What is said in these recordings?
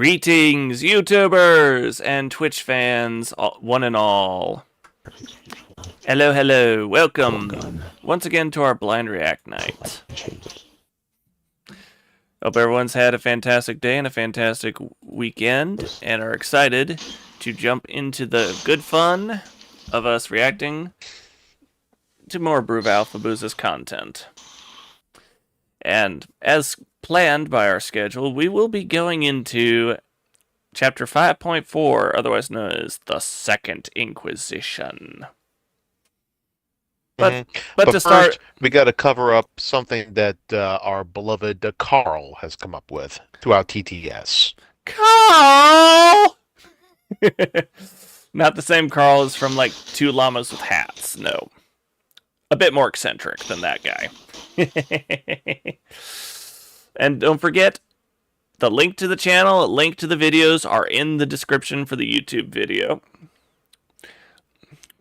Greetings, YouTubers and Twitch fans, one and all. Hello, hello. Welcome once again to our Blind React night. Hope everyone's had a fantastic day and a fantastic weekend and are excited to jump into the good fun of us reacting to more Brewalphabooza's content. And as planned by our schedule, we will be going into Chapter 5.4, otherwise known as the Second Inquisition. But to start, first, we got to cover up something that our beloved Carl has come up with throughout TTS. Carl! Not the same Carl as from like Two Llamas with Hats, no. A bit more eccentric than that guy. And don't forget, the link to the channel, link to the videos are in the description for the YouTube video.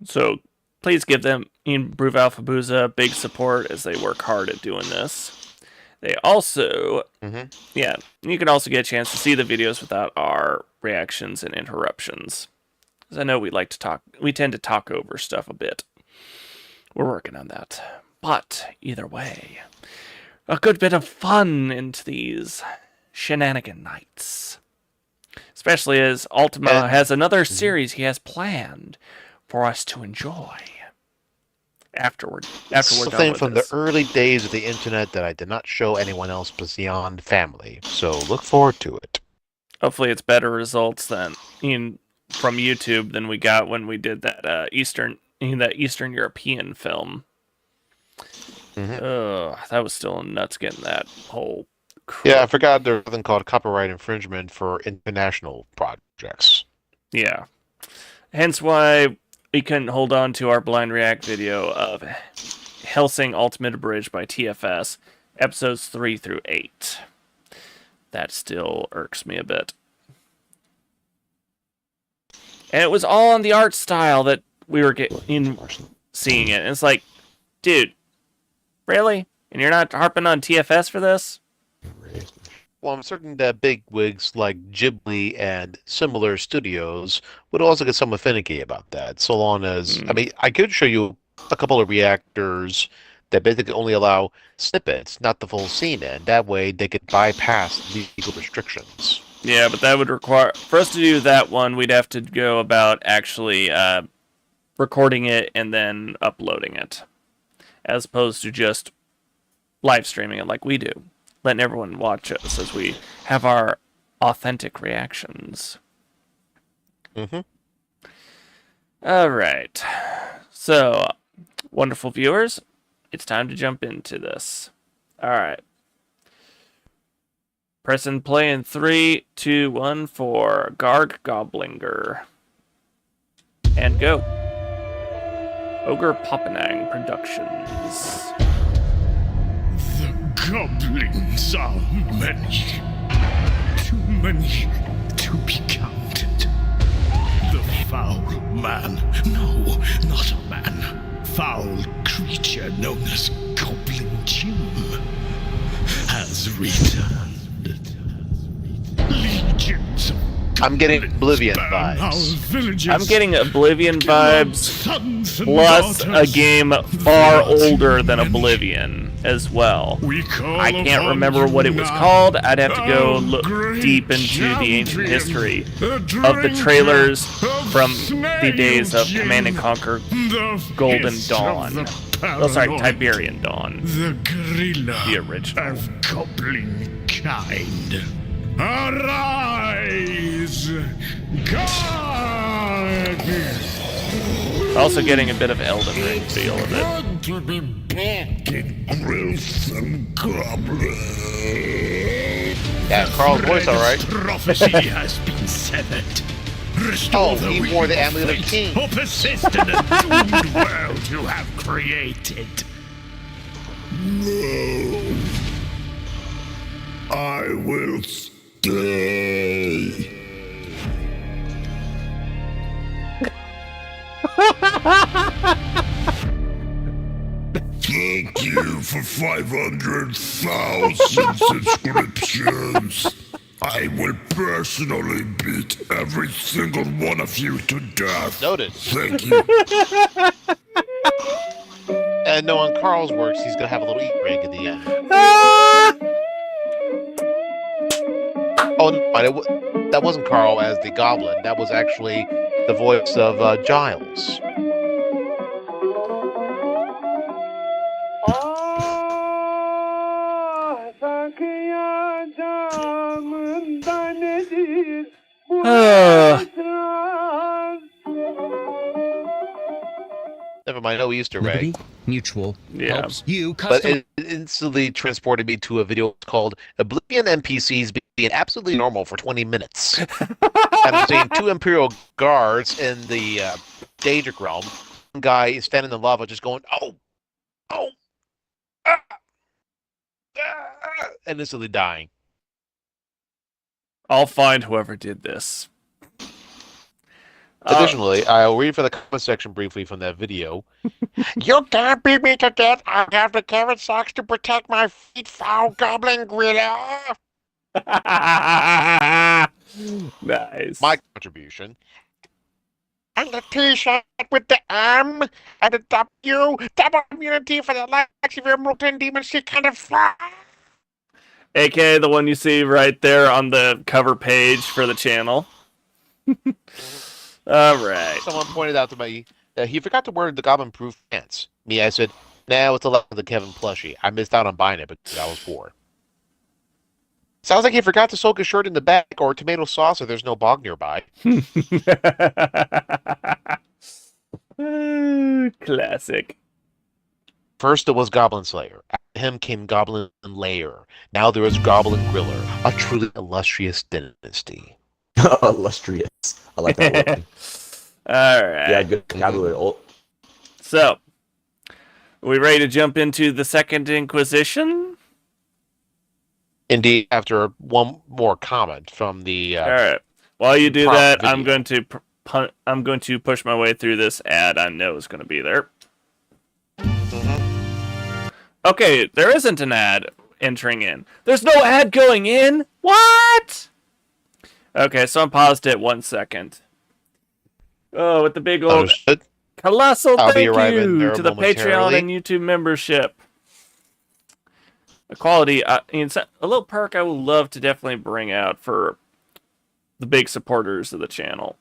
So please give them in Brewalphabooza big support as they work hard at doing this. They also, yeah, you can also get a chance to see the videos without our reactions and interruptions. Because I know we tend to talk over stuff a bit. We're working on that. But either way, a good bit of fun into these shenanigan nights. Especially as Ultima has another series he has planned for us to enjoy after we're done Something with from this. the early days of the internet that I did not show anyone else beyond family. So look forward to it. Hopefully it's better results than from YouTube than we got when we did that Eastern European film. That was still nuts getting that whole crap. Yeah, I forgot there's something called copyright infringement for international projects. Yeah. Hence why we couldn't hold on to our blind react video of Hellsing Ultimate Abridged by TFS, episodes 3 through 8. That still irks me a bit. And it was all on the art style that we were seeing it. And it's like, dude, really? And you're not harping on TFS for this? Well, I'm certain that big wigs like Ghibli and similar studios would also get somewhat finicky about that. So long as, I mean, I could show you a couple of reactors that basically only allow snippets, not the full scene, and that way they could bypass legal restrictions. Yeah, but that would require, for us to do that one, we'd have to go about actually recording it and then uploading it, as opposed to just live streaming it like we do, letting everyone watch us as we have our authentic reactions. All right, so wonderful viewers, it's time to jump into this. All right, press and play in 3, 2, 1 for Garg Goblinger, and go. Ogre Poppenang Productions. The goblins are many. Too many to be counted. The foul man, no, not a man, foul creature known as Goblin Jim, has returned. Legions of I'm getting Oblivion vibes. I'm getting Oblivion vibes, plus a game far older than Oblivion as well. I can't remember what it was called. I'd have to go look deep into the ancient history of the trailers from the days of Command & Conquer Golden Dawn. Oh, sorry, Tiberian Dawn. The gorilla the original. Of goblin kind. Arise! God! Also getting a bit of Elden Ring feel of it. Good to be back in Grilson Goblin. Yeah, Carl's voice, all right. Prophecy has been severed. Restore he wore the amulet of king. Or persist in the doomed world you have created. No. I will stay. Thank you for 500,000 subscriptions. I will personally beat every single one of you to death. Noted. Thank you. And no, on Carl's works, he's gonna have a little Easter egg at the end. Oh, no, that wasn't Carl as the Goblin. That was actually the voice of Giles. Never mind, no Easter Liberty egg. Mutual Yeah. helps you But custom. it instantly transported me to a video called Oblivion NPCs being absolutely normal for 20 minutes. I'm seeing two Imperial guards in the Daedric realm. One guy is standing in the lava just going, oh, ah, and instantly dying. I'll find whoever did this. Additionally, I'll read from the comment section briefly from that video. You can't beat me to death. I have the carrot socks to protect my feet, foul goblin gorilla. Nice. My contribution. And the T-shirt with the M and the W. Double immunity for the likes of your mutant demon shit kind of fun. AKA the one you see right there on the cover page for the channel. Alright. Someone pointed out to me that he forgot to wear the goblin-proof pants. Me, I said, nah, it's a lot of the Kevin plushie. I missed out on buying it because I was poor. Sounds like he forgot to soak his shirt in the back or tomato sauce if there's no bog nearby. Classic. First it was Goblin Slayer. After him came Goblin Lair. Now there is Goblin Griller. A truly illustrious dynasty. Illustrious. I like that word. Alright. Yeah, good vocabulary. So, are we ready to jump into the Second Inquisition? Indeed, after one more comment from the Alright. While you do prompt that, video. I'm going to push my way through this ad I know is going to be there. Okay, there isn't an ad entering in. There's no ad going in? What? Okay, so I'm paused it 1 second. Oh, with the big old Understood. colossal I'll be thank arriving you there to the Patreon momentarily. and YouTube membership. Equality, it's a little perk I would love to definitely bring out for the big supporters of the channel.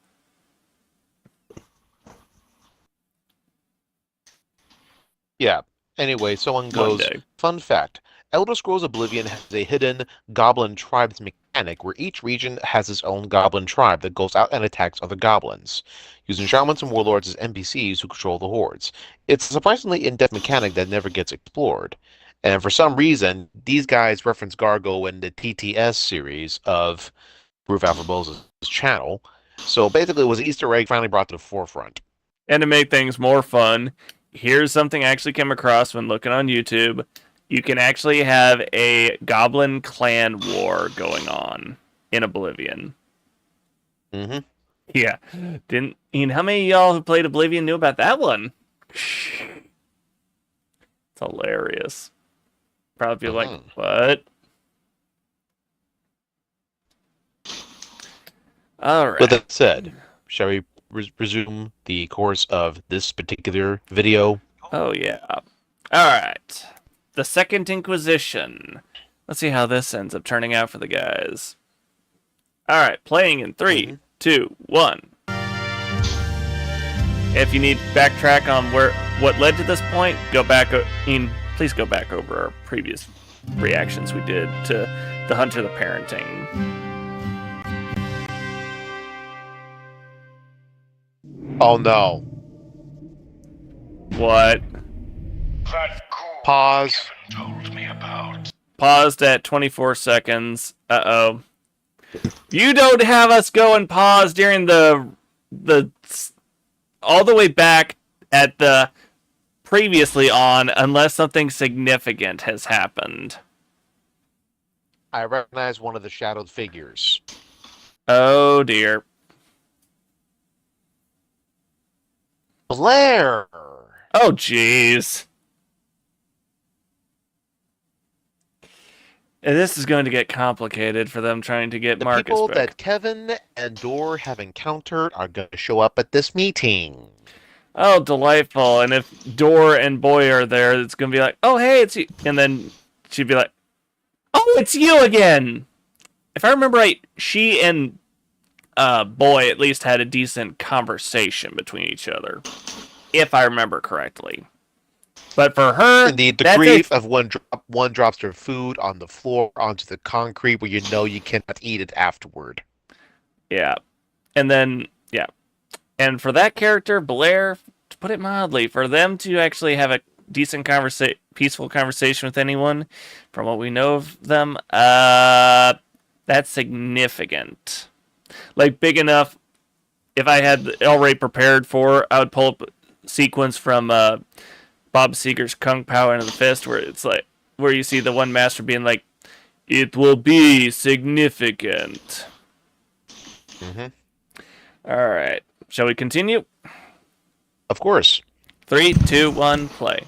Yeah. Anyway, someone goes, Monday. fun fact, Elder Scrolls Oblivion has a hidden Goblin Tribes mechanic where each region has its own Goblin tribe that goes out and attacks other goblins, using shamans and warlords as NPCs who control the hordes. It's a surprisingly in-depth mechanic that never gets explored. And for some reason, these guys reference Gargo in the TTS series of Roof Alpha Bowles' channel. So basically it was an Easter egg finally brought to the forefront. And to make things more fun, here's something I actually came across when looking on YouTube. You can actually have a Goblin clan war going on in Oblivion. Mm-hmm. Yeah. How many of y'all who played Oblivion knew about that one? It's hilarious. Probably be like, what? Alright. With that said, shall we resume the course of this particular video? Oh, yeah. Alright. The Second Inquisition. Let's see how this ends up turning out for the guys. Alright, playing in 3, 2, 1. If you need backtrack on what led to this point, please go back over our previous reactions we did to the Hunter the Parenting. Oh no. What? Pause. Paused at 24 seconds. Uh-oh. You don't have us go and pause during the all the way back at the previously on unless something significant has happened. I recognize one of the shadowed figures. Oh dear. Blair! Oh jeez. And this is going to get complicated for them trying to get The Marcus people back. that Kevin and Dor have encountered are going to show up at this meeting. Oh, delightful. And if Dor and Boy are there, it's going to be like, oh, hey, it's you. And then she'd be like, oh, it's you again. If I remember right, she and Boy at least had a decent conversation between each other. If I remember correctly. But for her, Indeed, the grief of one drops their food on the floor onto the concrete where you know you cannot eat it afterward. Yeah. And then, yeah. And for that character, Blair, to put it mildly, for them to actually have a decent peaceful conversation with anyone, from what we know of them, that's significant. Like, big enough, if I had already prepared for, I would pull up a sequence from Bob Seger's Kung Pao Into the Fist, where it's like, where you see the one master being like, it will be significant. Mm-hmm. All right. Shall we continue? Of course. 3, 2, 1, play.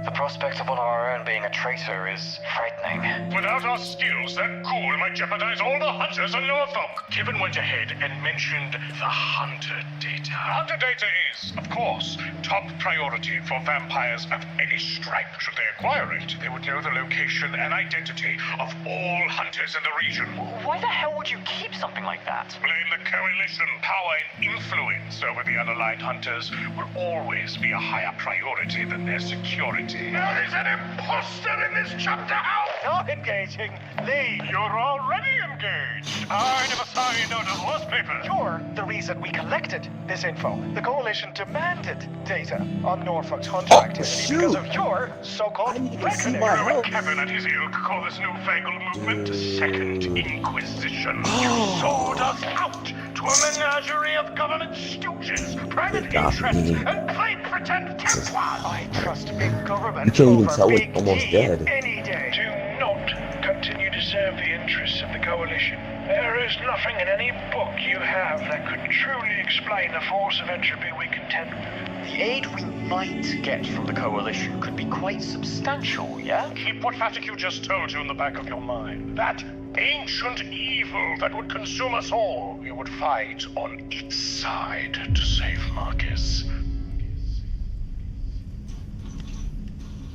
The prospect of one of our own being a traitor is frightening. Without our skills, that ghoul might jeopardize all the hunters on Norfolk. Kevin went ahead and mentioned the hunter data. Hunter data is, of course, top priority for vampires of any stripe. Should they acquire it, they would know the location and identity of all hunters in the region. Why the hell would you keep something like that? Blame the coalition. Power and influence over the unaligned hunters will always be a higher priority than their security. There is an imposter in this chapter house! Not engaging. Lee! You're already engaged. I never signed on a horse paper. You're the reason we collected this info. The Coalition demanded data on Norfolk's hunter activity because of your so-called reckoning. Kevin and his ilk call this newfangled movement Second Inquisition. You sold us out to a menagerie of government stooges, private interests, and plain pretend Templars. I trust big government You can't even over tell it's big almost T dead. any day. Do not continue to serve the interests of the Coalition. There is nothing in any book you have that could truly explain the force of entropy we contend with. The aid we might get from the Coalition could be quite substantial, yeah? Keep what Fatigue just told you in the back of your mind. That ancient evil that would consume us all. You would fight on its side to save Marcus.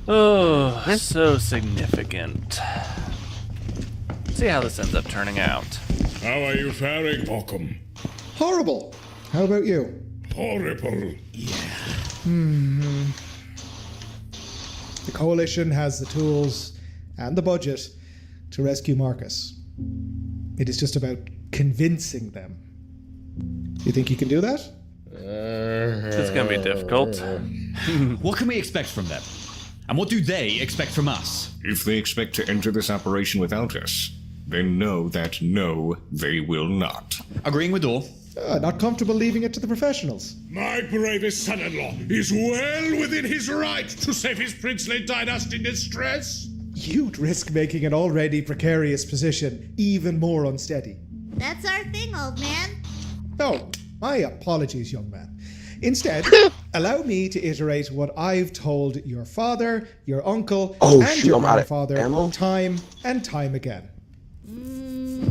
Oh, so significant. See how this ends up turning out. How are you faring, Ockham? Horrible. How about you? Horrible. The Coalition has the tools and the budget to rescue Marcus. It is just about convincing them. You think you can do that? It's going to be difficult. What can we expect from them? And what do they expect from us? If they expect to enter this operation without us, then know that no, they will not. Agreeing with all. Not comfortable leaving it to the professionals. My bravest son-in-law is well within his right to save his princely dynasty in distress. You'd risk making an already precarious position even more unsteady. That's our thing, old man. Oh, my apologies, young man. Instead, allow me to iterate what I've told your father, your uncle, and your I'm out of grandfather ammo. time and time again.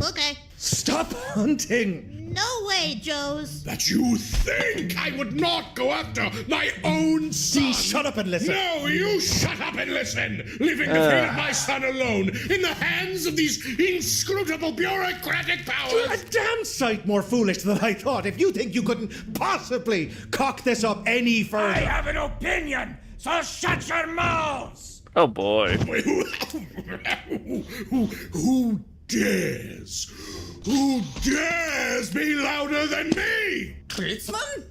Okay. Stop hunting! No way, Joes. That you think I would not go after my own son? Shut up and listen. No, you shut up and listen! Leaving the fate of my son alone in the hands of these inscrutable bureaucratic You're a powers! damn sight more foolish than I thought if you think you couldn't possibly cock this up any further. have an opinion, so shut your mouths! Oh boy. Who dares? Who dares be louder than me? Kritzman?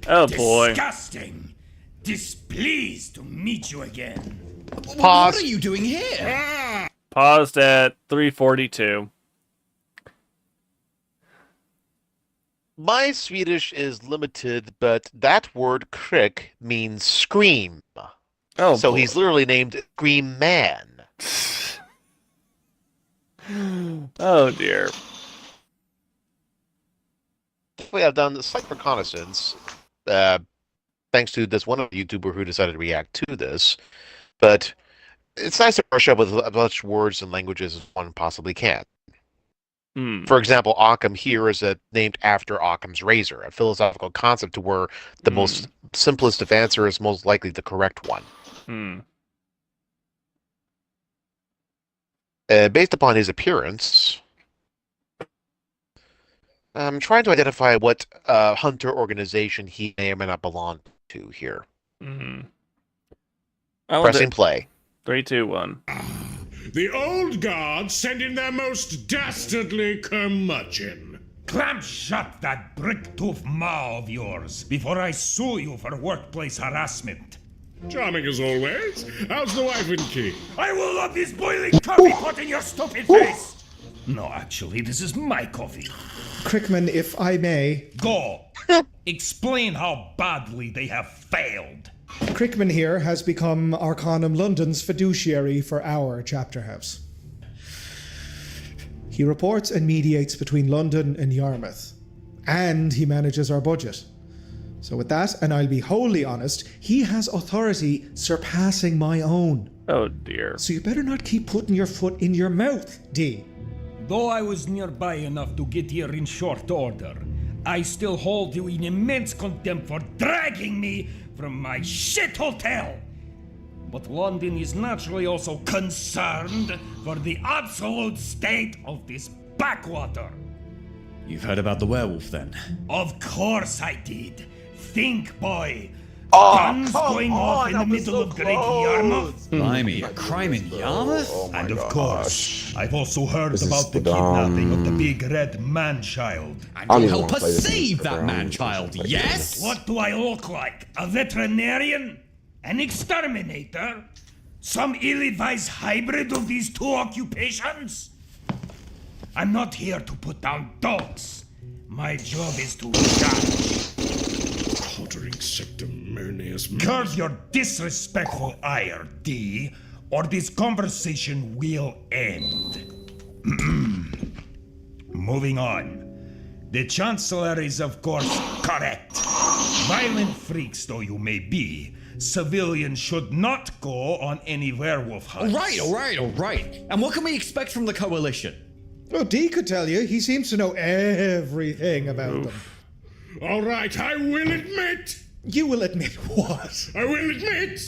Oh boy. Disgusting. Displeased to meet you again. What Pause. are you doing here? Paused at 3:42. My Swedish is limited, but that word "krick" means scream. Oh, So boy. he's literally named Scream Man. Oh dear. We have done a slight reconnaissance, thanks to this one YouTuber who decided to react to this. But It's nice to brush up with as much words and languages as one possibly can. Hmm. For example, Occam here is named after Occam's razor, a philosophical concept to where the most simplest of answer is most likely the correct one. Based upon his appearance, I'm trying to identify what hunter organization he may or may not belong to here. Pressing play. 3, 2, 1. The old guard send in their most dastardly curmudgeon. Clamp shut that brick-tooth maw of yours before I sue you for workplace harassment. Charming as always. How's the wife and kid? I will lob this boiling coffee pot in your stupid face! No, actually, this is my coffee. Crickman, if I may. Go! Explain how badly they have failed. Crickman here has become Arcanum London's fiduciary for our chapter house. He reports and mediates between London and Yarmouth, and he manages our budget. So with that, and I'll be wholly honest, he has authority surpassing my own. Oh dear. So you better not keep putting your foot in your mouth, D. Though I was nearby enough to get here in short order, I still hold you in immense contempt for dragging me from my shit hotel. But London is naturally also concerned for the absolute state of this backwater. You've heard about the werewolf then? Of course I did. Think, boy. Oh, Guns going off in the middle of Great Yarmouth. Blimey, a crime in Yarmouth? Oh my And of gosh. course, I've also heard This is about the the kidnapping of the big red man-child. And I don't you'll even help wanna us play this save game that for man-child, rounds. yes? What do I look like? A veterinarian? An exterminator? Some ill-advised hybrid of these two occupations? I'm not here to put down dogs. My job is to judge. Tottering sanctimonious. Curb your disrespectful ire, D, or this conversation will end. Moving on. The Chancellor is, of course, correct. Violent freaks though you may be, civilians should not go on any werewolf hunts. All right. And what can we expect from the Coalition? Oh, D could tell you. He seems to know everything about them. All right, I will admit. You will admit what? I will admit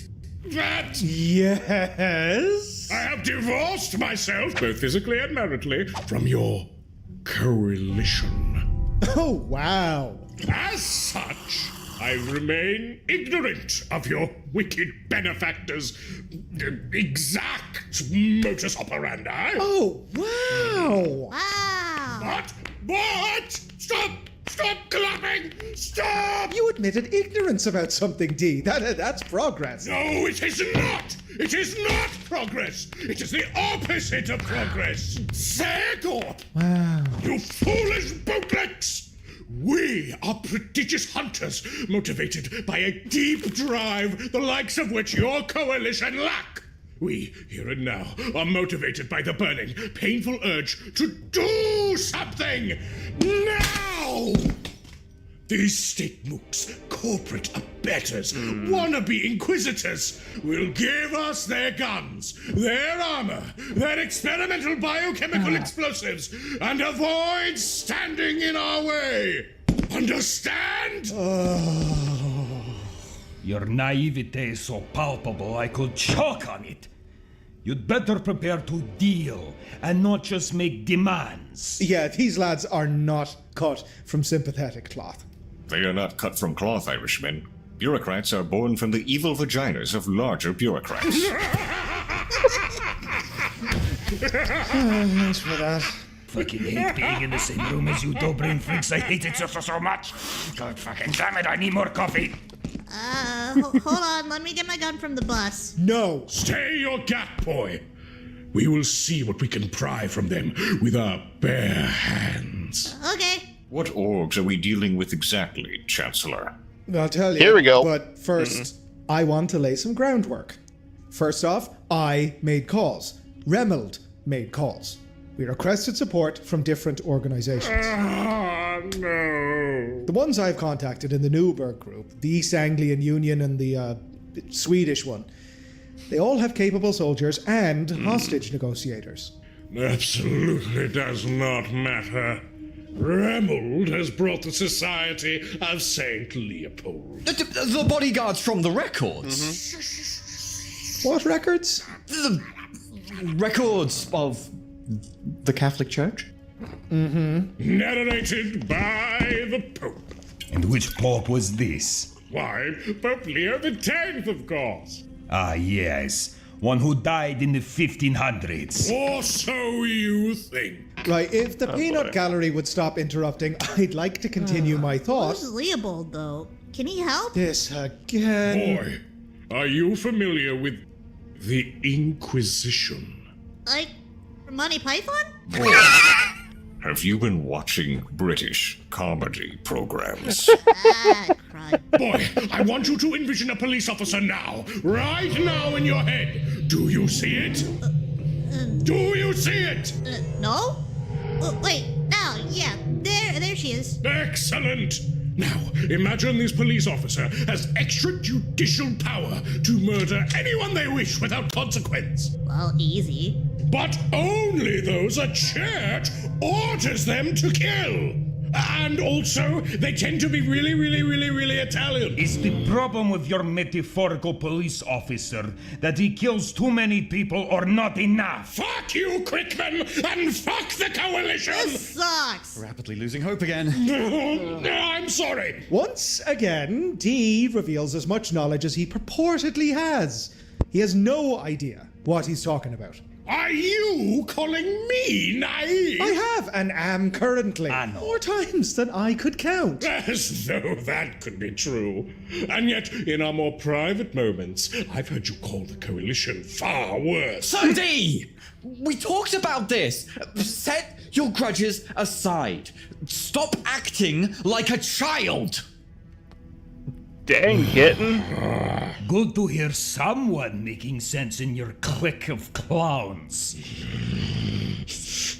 that Yes? I have divorced myself, both physically and maritally, from your coalition. Oh, wow. As such, I remain ignorant of your wicked benefactor's exact modus operandi. Oh, wow. Wow. But, stop clapping! Stop! You admitted ignorance about something, D. That's progress. No, it is not! It is not progress! It is the opposite of progress! Segorp! Wow. You foolish bootlicks! We are prodigious hunters, motivated by a deep drive, the likes of which your coalition lack. We, here and now, are motivated by the burning, painful urge to do something now! These state mooks, corporate abettors, wannabe inquisitors, will give us their guns, their armor, their experimental biochemical explosives, and avoid standing in our way. Understand? Your naivete is so palpable I could choke on it. You'd better prepare to deal and not just make demands. Yeah, these lads are not cut from sympathetic cloth. They are not cut from cloth, Irishmen. Bureaucrats are born from the evil vaginas of larger bureaucrats. Thanks for that. Fucking hate being in the same room as you doe-brain freaks. I hate it so much. God fucking damn it, I need more coffee. Hold on. Let me get my gun from the bus. No. Stay your gap, boy. We will see what we can pry from them with our bare hands. Okay. What orgs are we dealing with exactly, Chancellor? I'll tell you. Here we go. But first, I want to lay some groundwork. First off, I made calls. Remeld made calls. We requested support from different organizations. Ah, no. The ones I've contacted in the Newberg group, the East Anglian Union and the Swedish one, They all have capable soldiers and hostage negotiators. Absolutely does not matter. Remold has brought the Society of Saint Leopold. The bodyguards from the records. What records? The records of the Catholic Church. Narrated by the Pope. And which pope was this? Why, Pope Leo X, of course. Ah, yes. One who died in the 1500s. Or so you think. Right, if the peanut gallery would stop interrupting, I'd like to continue my thought. Who's Leopold, though? Can he help? This again. Boy, are you familiar with the Inquisition? Like, from Monty Python? Have you been watching British comedy programs? Ah, crud. Boy, I want you to envision a police officer now, right now in your head. Do you see it? Do you see it? No? Oh, wait, now, yeah, there she is. Excellent! Now, imagine this police officer has extrajudicial power to murder anyone they wish without consequence. Well, easy. But only those a church orders them to kill. And also, they tend to be really Italian. Is the problem with your metaphorical police officer that he kills too many people or not enough? Fuck you, Crickman, and fuck the coalition! This sucks. Rapidly losing hope again. I'm sorry. Once again, D reveals as much knowledge as he purportedly has. He has no idea what he's talking about. Are you calling me naive? I have and am currently. More times than I could count. As though that could be true. And yet, in our more private moments, I've heard you call the coalition far worse. So D! We talked about this! Set your grudges aside. Stop acting like a child! Dang, kitten. Good to hear someone making sense in your clique of clowns.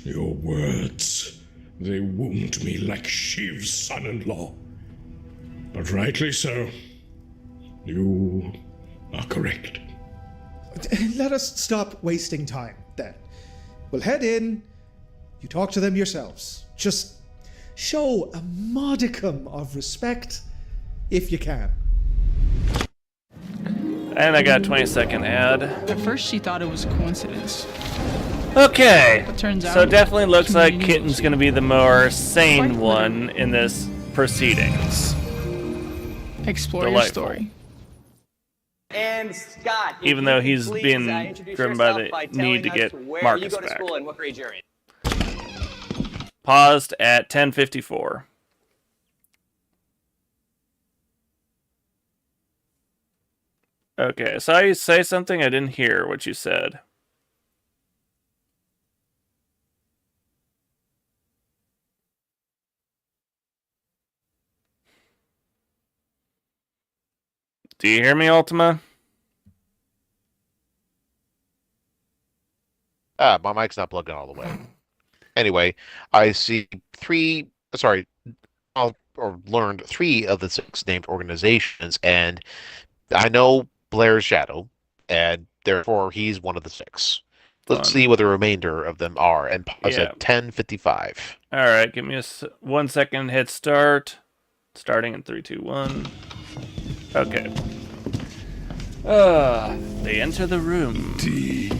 Your words, they wound me like Shiv's son-in-law. But rightly so. You are correct. Let us stop wasting time, then. We'll head in. You talk to them yourselves. Just show a modicum of respect, if you can. And I got a 20-second ad. At first she thought it was a coincidence. Okay, But turns out so it definitely looks like community Kitten's going to be the more sane one in this proceedings. Explore your Delightful. story. And Scott, if Even you though could he's please, been introduce driven by yourself the telling need to us get where Marcus you go to back. school and what grade you're in. Paused at 10:54. Okay, so I say something I didn't hear what you said. Do you hear me, Ultima? My mic's not plugged in all the way. Anyway, I see learned 3 of the 6 named organizations, and I know Blair's shadow, and therefore he's one of the 6. Let's see what the remainder of them are, and pause at 10:55. All right, give me a 1 second head start. Starting in 3, 2, 1. Okay. They enter the room. D.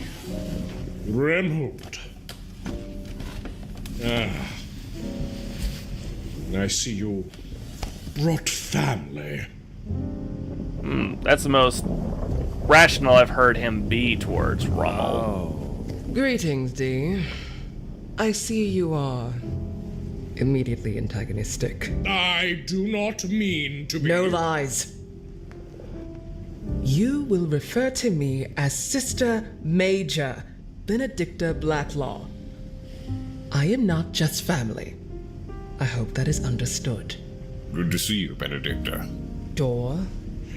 Remold. I see you brought family. That's the most rational I've heard him be towards Rommel. Greetings, D. I see you are immediately antagonistic. I do not mean to be. No lies. You will refer to me as Sister Major Benedicta Blacklaw. I am not just family. I hope that is understood. Good to see you, Benedicta. Door.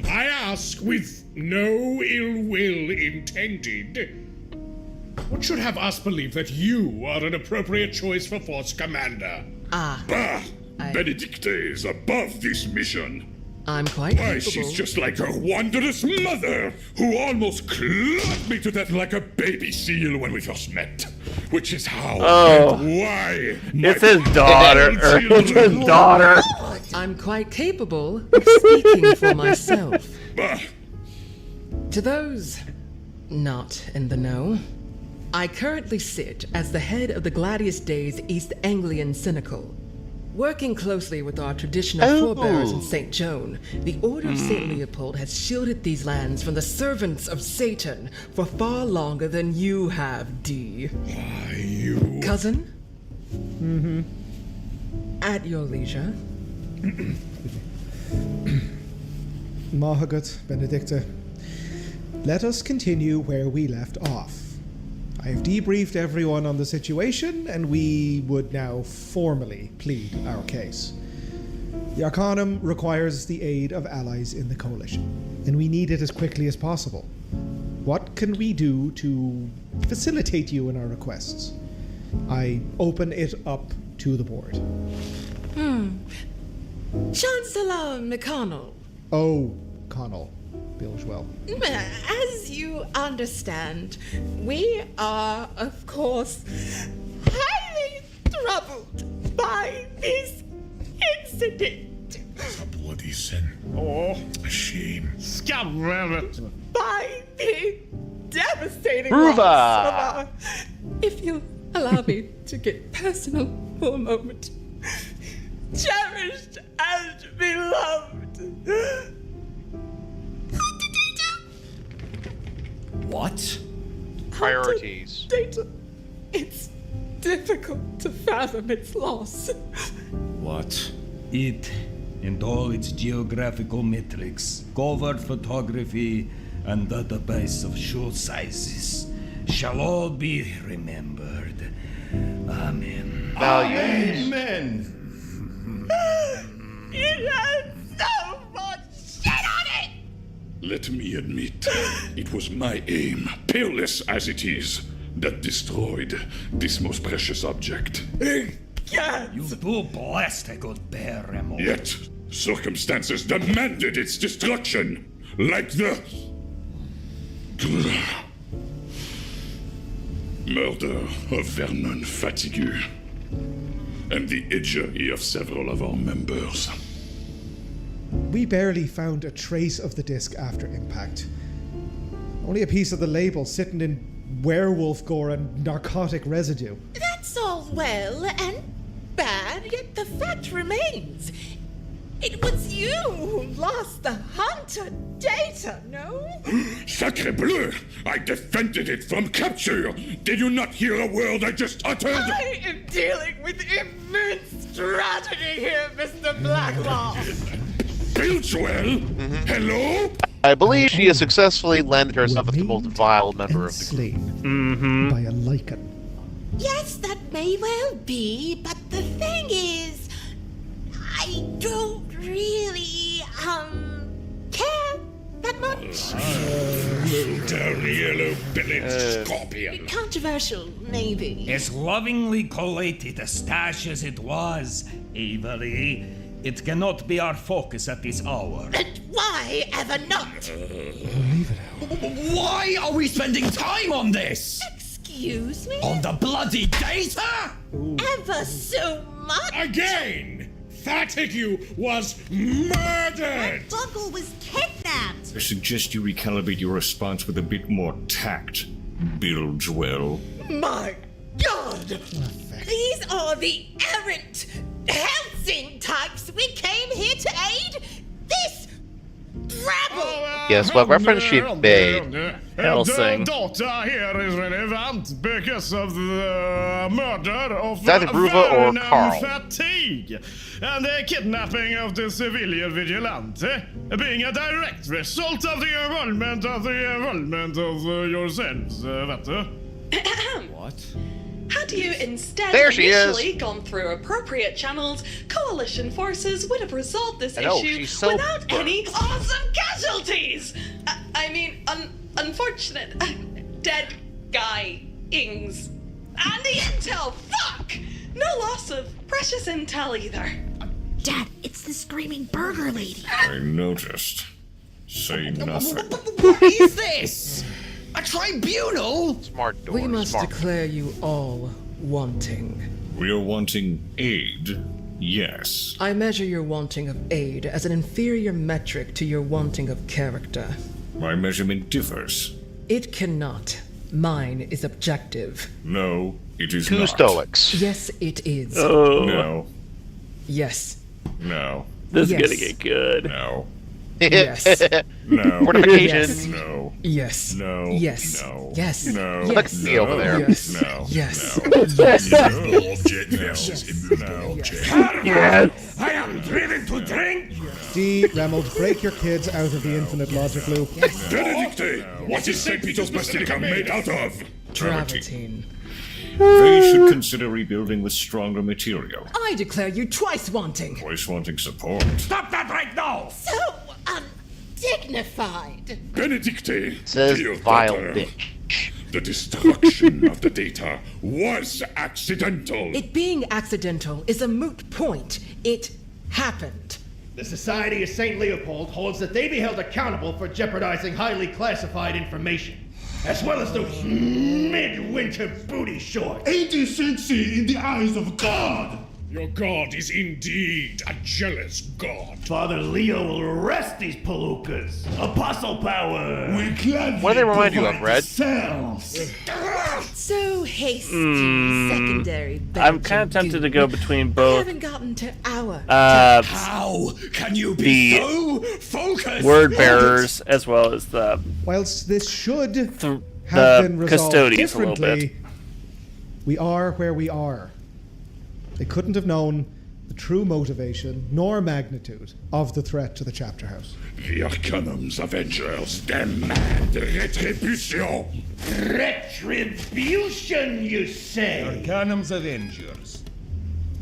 I ask with no ill will intended. What should have us believe that you are an appropriate choice for Force Commander? Ah. Bah! Benedicta is above this mission. I'm quite Why, capable. she's just like her wondrous mother, who almost clawed me to death like a baby seal when we first met. Which is how and why It's his daughter. It's his daughter. I'm quite capable of speaking for myself. To those not in the know, I currently sit as the head of the Gladius Days East Anglian Cynical. Working closely with our traditional forebears in St. Joan, the Order of St. Leopold has shielded these lands from the servants of Satan for far longer than you have, D. Why, you... Cousin? Mm-hmm. At your leisure. Mahagut, Benedicta, let us continue where we left off. I have debriefed everyone on the situation, and we would now formally plead our case. The Arcanum requires the aid of allies in the Coalition, and we need it as quickly as possible. What can we do to facilitate you in our requests? I open it up to the board. Chancellor McConnell. Oh, Connell. Bilgewell. As you understand, we are, of course, highly troubled by this incident. It's a bloody sin. Oh, a shame. Scamrabbit. By the devastating Ruva! loss of our... If you'll allow me to get personal for a moment. Cherished and beloved. What? Priorities. Data. It's difficult to fathom its loss. What? It and all its geographical metrics, covert photography, and database of shoe sizes shall all be remembered. Amen. Values. Amen. It has so much shit on it! Let me admit, it was my aim, peerless as it is, that destroyed this most precious object. You do blessed a good bear, Remo. Yet, circumstances demanded its destruction, like the... murder of Vernon Fatigueux, and the injury of several of our members. We barely found a trace of the disc after impact. Only a piece of the label sitting in werewolf gore and narcotic residue. That's all well and bad, yet the fact remains. It was you who lost the hunter data, no? Sacre bleu! I defended it from capture! Did you not hear a word I just uttered? I am dealing with immense strategy here, Mr. Blacklaw. Bilgewell? Hello? I believe she has successfully landed herself as the most vile member of the group. Enslaved by a lichen. Yes, that may well be, but the thing is, I don't really, care that much. Low down yellow-bellied scorpion. Controversial, maybe. As lovingly collated a stash as it was, Avery, it cannot be our focus at this hour. And why ever not? Leave it out. Why are we spending time on this? Excuse me? On the bloody data? Ever so much? Again! Fatigue was murdered! Buckle was kidnapped! I suggest you recalibrate your response with a bit more tact, Bilgewell. My God! These are the errant Helsing types we came here to aid? This rabble! Yes, what reference she made. Helsing. The daughter here is relevant because of the murder of Is that Ruva or Vernon Carl? Fatigue and the kidnapping of the civilian vigilante being a direct result of the involvement of yourselves, What? Had you instead There she initially is. gone through appropriate channels, coalition forces would have resolved this I know, issue she's so without burnt. any awesome casualties. Unfortunate dead guy-ings. And the intel, fuck! No loss of precious intel either. Dad, it's the screaming burger lady. I noticed. Say nothing. What is this? A tribunal? Smart door. We must smart. declare you all wanting. We are wanting aid, yes. I measure your wanting of aid as an inferior metric to your wanting of character. My measurement differs. It cannot. Mine is objective. No, it is Two not. stoics. Yes, it is. Oh, No, Yes. no, this is Yes. gonna get good. no, Yes. no. Fortification. Yes. No. Yes. No. Yes. No. Yes. No. Yes. Let's see over there. Yes. No. Yes. No. Yes. Immovable object versus immovable object. Yes. I am driven to drink. D. Remold, break your kids out of the infinite logic loop. Benedicte, what is St. Peter's Basilica made out of? Travertine. They should consider rebuilding with stronger material. I declare you twice wanting. Twice wanting support. Stop that right now. So, dignified. Benedicte, Says dear vile daughter, bitch. the destruction of the data was accidental. It being accidental is a moot point. It happened. The Society of St. Leopold holds that they be held accountable for jeopardizing highly classified information, as well as those midwinter booty shorts. Indecency in the eyes of God. Your God is indeed a jealous God. Father Leo will arrest these palookas. Apostle power. We gladly What do they remind you of, provide Red? the cells. So hasty, secondary. I'm kind of tempted to go between both. haven't gotten to our. How can you be The so focused? word bearers as well as the Whilst this should have the been resolved custodians a little differently, bit. we are where we are. They couldn't have known the true motivation nor magnitude of the threat to the chapter house. The Arcanum's Avengers demand retribution. Retribution, you say? Arcanum's Avengers.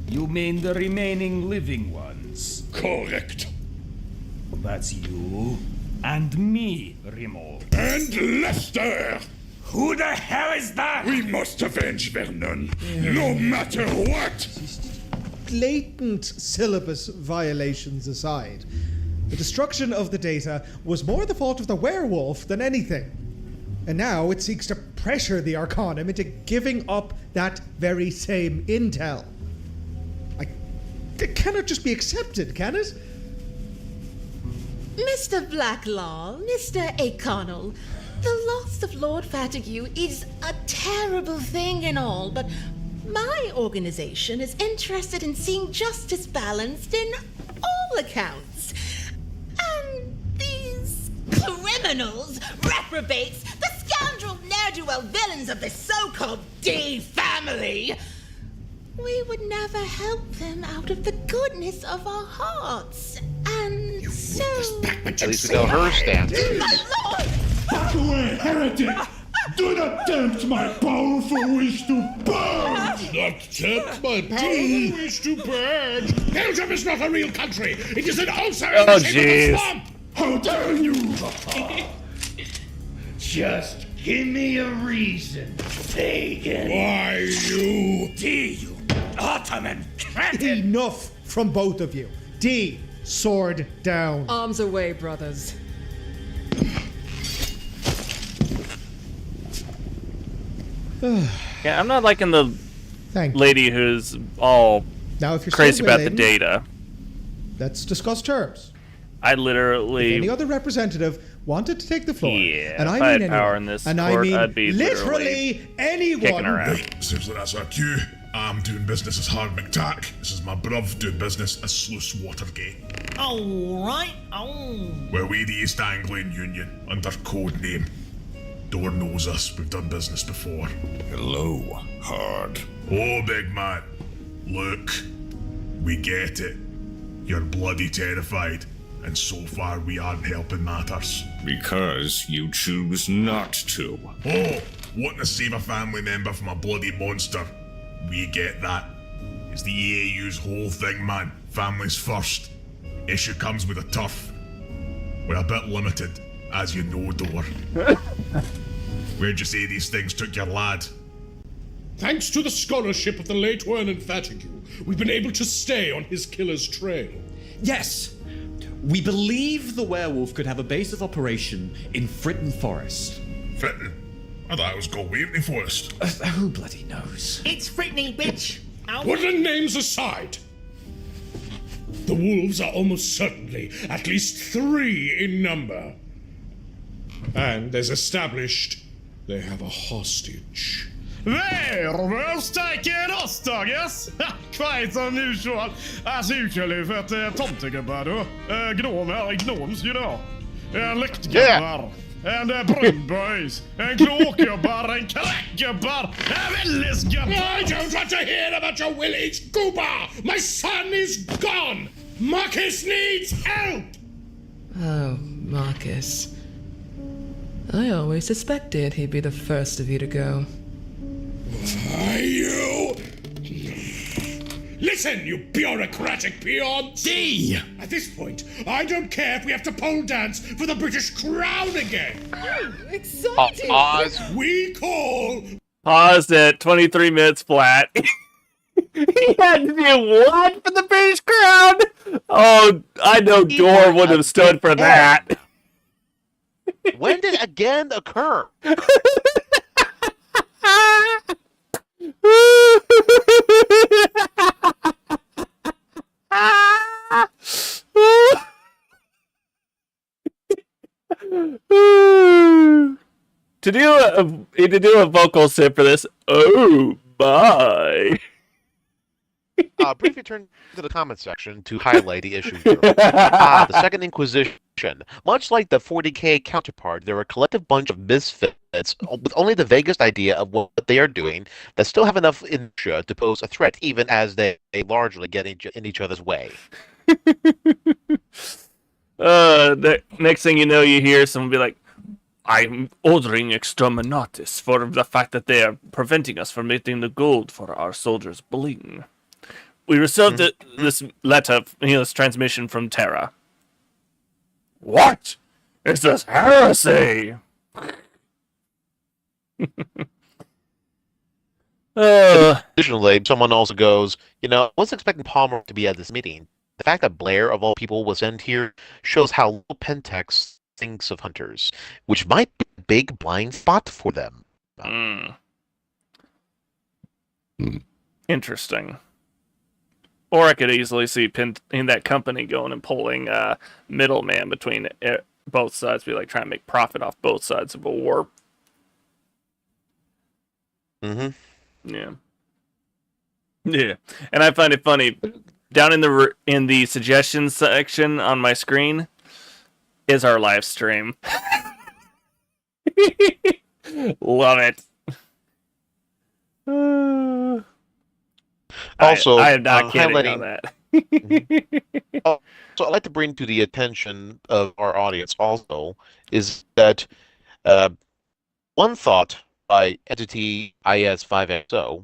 You mean the remaining living ones? Correct. That's you and me, Remo. And Lester. Who the hell is that? We must avenge Vernon, no matter what. Blatant syllabus violations aside, the destruction of the data was more the fault of the werewolf than anything. And now it seeks to pressure the Arcanum into giving up that very same intel. It cannot just be accepted, can it? Mr. Blacklaw, Mr. O'Connell, the loss of Lord Fatigue is a terrible thing and all, but my organization is interested in seeing justice balanced in all accounts. And these criminals, reprobates, the scoundrel ne'er-do-well villains of the so-called D family, we would never help them out of the goodness of our hearts. And so... At least we know her stance. My lord! Back away, heretic! Do not tempt my powerful wish to purge! Not tempt my powerful wish to purge! Belgium is not a real country! It is an ulcer in the shape of a swamp! How dare you! Just give me a reason, pagan. Why you? D, you Ottoman cretin! Enough from both of you. D, sword down. Arms away, brothers. Yeah, I'm not liking the Thank you. lady who's all Now, if you're crazy still about the willing, data. let's discuss terms. I If literally any other representative wanted to take the floor, Yeah, and if I I mean had anyone, power in this and I court, mean I'd be literally kicking anyone, her out. Seems like that's our cue. I'm doing business as Hard McTack. This is my bruv doing business as Sluice Watergate. Alright, We're we the East Anglian Union, under code name. Door knows us, we've done business before. Hello, Hard. Oh, big man. Look, we get it. You're bloody terrified, and so far we aren't helping matters. Because you choose not to. Oh, wanting to save a family member from a bloody monster. We get that. It's the EAU's whole thing, man. Families first. Issue comes with a turf. We're a bit limited, as you know, Door. Where'd you say these things took your lad? Thanks to the scholarship of the late Vernon Fatigue, we've been able to stay on his killer's trail. Yes! We believe the werewolf could have a base of operation in Fritton Forest. Fritton? I thought it was called Wheatley Forest. Who bloody knows? It's Fritney, bitch! Ow. Woodland names aside, the wolves are almost certainly at least 3 in number. And as established, they have a hostage. Werewolves taking hostages! Quite unusual. As usually för att tomtegubbar då. Gnomer, gnomes, you know. Lyktgubbar. And brunboys. And klåkgubbar. And kräckgubbar. And villisgubbar. I don't want to hear about your village, Gooba! My son is gone! Marcus needs help! Oh, Marcus. I always suspected he'd be the first of you to go. Are you? Listen, you bureaucratic peons! D! At this point, I don't care if we have to pole dance for the British crown again! Exciting! We call... Paused at 23 minutes flat. He had to do what for the British crown? Oh, I know Gore would have stood for that. When did again occur? To do a vocal sip for this. Oh my! Briefly turn to the comment section to highlight the issue here. The Second Inquisition. Much like the 40K counterpart, they're a collective bunch of misfits with only the vaguest idea of what they are doing that still have enough inertia to pose a threat even as they largely get in each other's way. The next thing you know, you hear someone be like, I'm ordering exterminatus for the fact that they are preventing us from getting the gold for our soldiers' bling. We received this letter, this transmission from Terra. What? It's this heresy! Additionally, someone also goes, I wasn't expecting Palmer to be at this meeting. The fact that Blair, of all people, was sent here shows how little Pentex thinks of hunters, which might be a big blind spot for them. Interesting. Or I could easily see in that company going and pulling middleman between both sides, be like trying to make profit off both sides of a war. Yeah. Yeah, and I find it funny. Down in the suggestions section on my screen is our live stream. Love it. Also, I am not kidding on that. So I'd like to bring to the attention of our audience also is that one thought by entity IS5XO,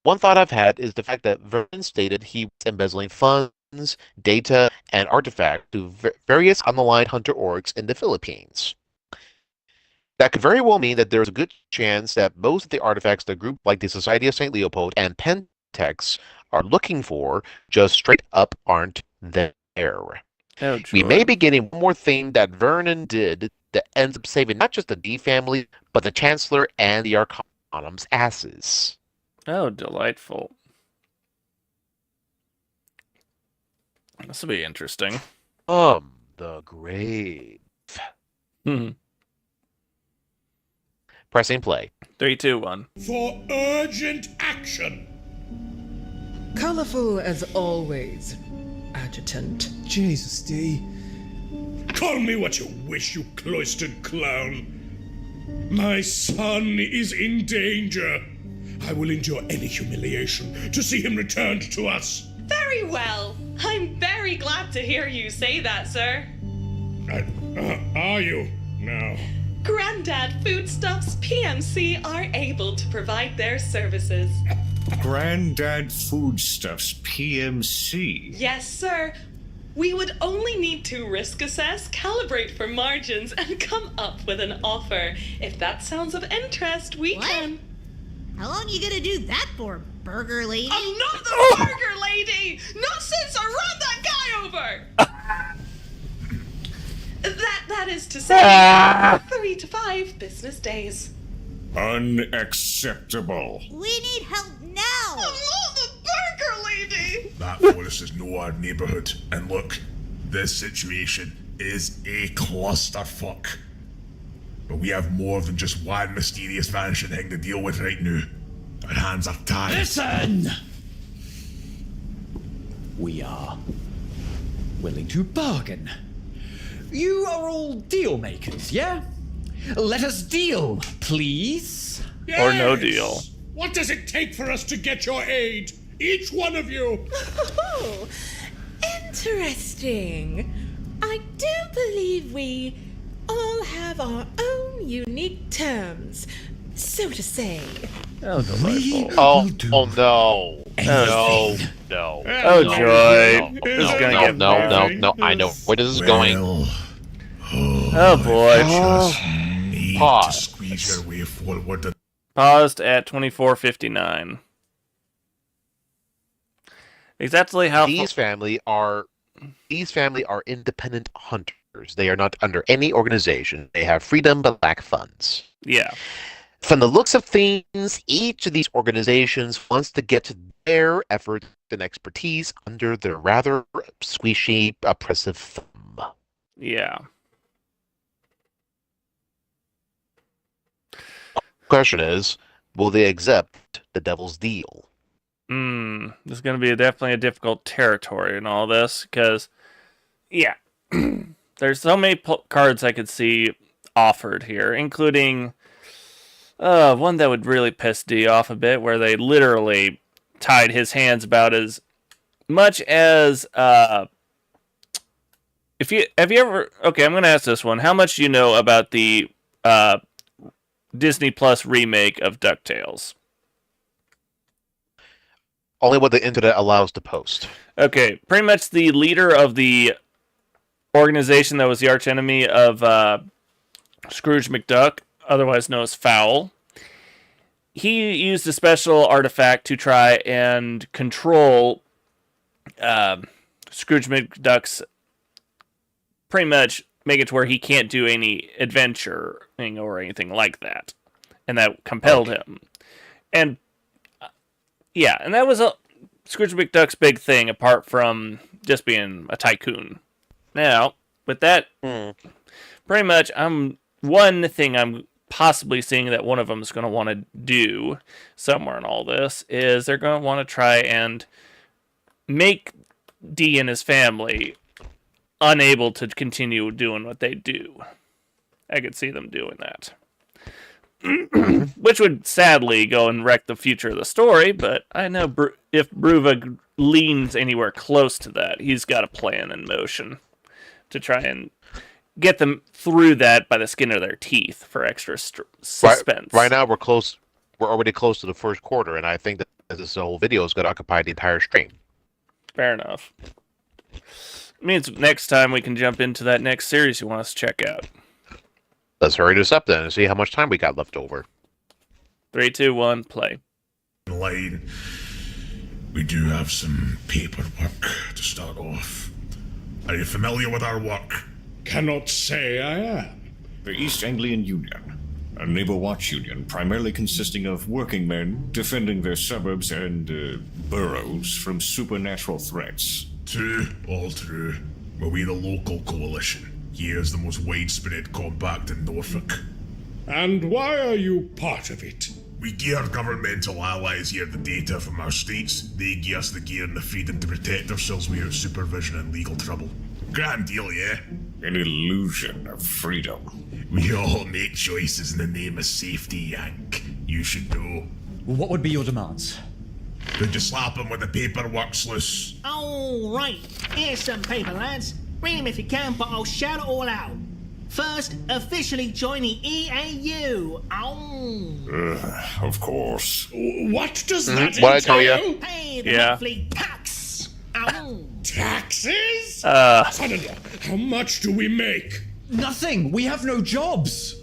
one thought I've had is the fact that Vernon stated he was embezzling funds, data, and artifacts to various unaligned hunter orgs in the Philippines. That could very well mean that there's a good chance that most of the artifacts the group like the Society of St. Leopold and Pentex are looking for just straight up aren't there. Oh, we may be getting one more thing that Vernon did that ends up saving not just the D family, but the Chancellor and the Arcanum's asses. Oh, delightful. This will be interesting. The grave. Pressing play. 3, 2, 1. For urgent action. Colorful as always, Adjutant. Jesus, D. Call me what you wish, you cloistered clown. My son is in danger. I will endure any humiliation to see him returned to us. Very well. I'm very glad to hear you say that, sir. Are you now? Grandad Foodstuffs PMC are able to provide their services. Grandad Foodstuffs PMC? Yes, sir. We would only need to risk assess, calibrate for margins, and come up with an offer. If that sounds of interest, we can... How long you gonna do that for, burger lady? I'm not the burger lady! Not since I ran that guy over! That is to say, 3 to 5 business days. Unacceptable. We need help now! I'm not the burger lady! That forest is no our neighborhood. And look, this situation is a clusterfuck. But we have more than just one mysterious vanishing thing to deal with right now. Our hands are tied. Listen! We are willing to bargain. You are all deal makers, yeah? Let us deal, please. Or no deal. What does it take for us to get your aid? Each one of you! Oh, interesting. I do believe we all have our own unique terms, so to say. Oh, delightful. Oh no. No. No. Oh, joy. No, This is no, gonna no, get no, very- no, I know where this is going. Oh, boy. Pause. Squeeze your way forward. Paused at 24:59. Exactly how These family are independent hunters. They are not under any organization. They have freedom but lack funds. Yeah. From the looks of things, each of these organizations wants to get their effort and expertise under their rather squishy, oppressive thumb. Yeah. Question is, will they accept the devil's deal? This is going to be definitely a difficult territory in all this, because, yeah, there's so many cards I could see offered here, including one that would really piss D off a bit, where they literally tied his hands about as much as, have you ever, okay, I'm going to ask this one. How much do you know about the Disney Plus remake of DuckTales? Only what the internet allows to post. Okay, pretty much the leader of the organization that was the archenemy of Scrooge McDuck, otherwise known as Fowl. He used a special artifact to try and control Scrooge McDuck's, pretty much make it to where he can't do any adventuring or anything like that. And that compelled him. And yeah, and that was Scrooge McDuck's big thing, apart from just being a tycoon. Now, with that, pretty much, one thing I'm possibly seeing that one of them is going to want to do somewhere in all this is they're going to want to try and make D and his family unable to continue doing what they do. I could see them doing that. Which would sadly go and wreck the future of the story, but I know if Bruva leans anywhere close to that, he's got a plan in motion to try and get them through that by the skin of their teeth for extra suspense. Right now, we're close. We're already close to the first quarter, and I think that this whole video is going to occupy the entire stream. Fair enough. Means next time we can jump into that next series you want us to check out. Let's hurry this up then and see how much time we got left over. 3, 2, 1, play. Line. We do have some paperwork to start off. Are you familiar with our work? Cannot say I am. The East Anglian Union, a neighbor watch union primarily consisting of working men defending their suburbs and boroughs from supernatural threats. True, all true. But we the local coalition. Here's the most widespread compact in Norfolk. And why are you part of it? We give our governmental allies here the data from our states. They give us the gear and the freedom to protect ourselves without supervision and legal trouble. Grand deal, yeah? An illusion of freedom. We all make choices in the name of safety, Yank. You should know. What would be your demands? Could you slap him with the paperwork, Sluice? All right, here's some paper, lads. Read 'em if you can, but I'll shout it all out. First, officially join the EAU. Of course. What does that What I tell you? Pay the monthly tax. Taxes? Son-in-law, how much do we make? Nothing! We have no jobs!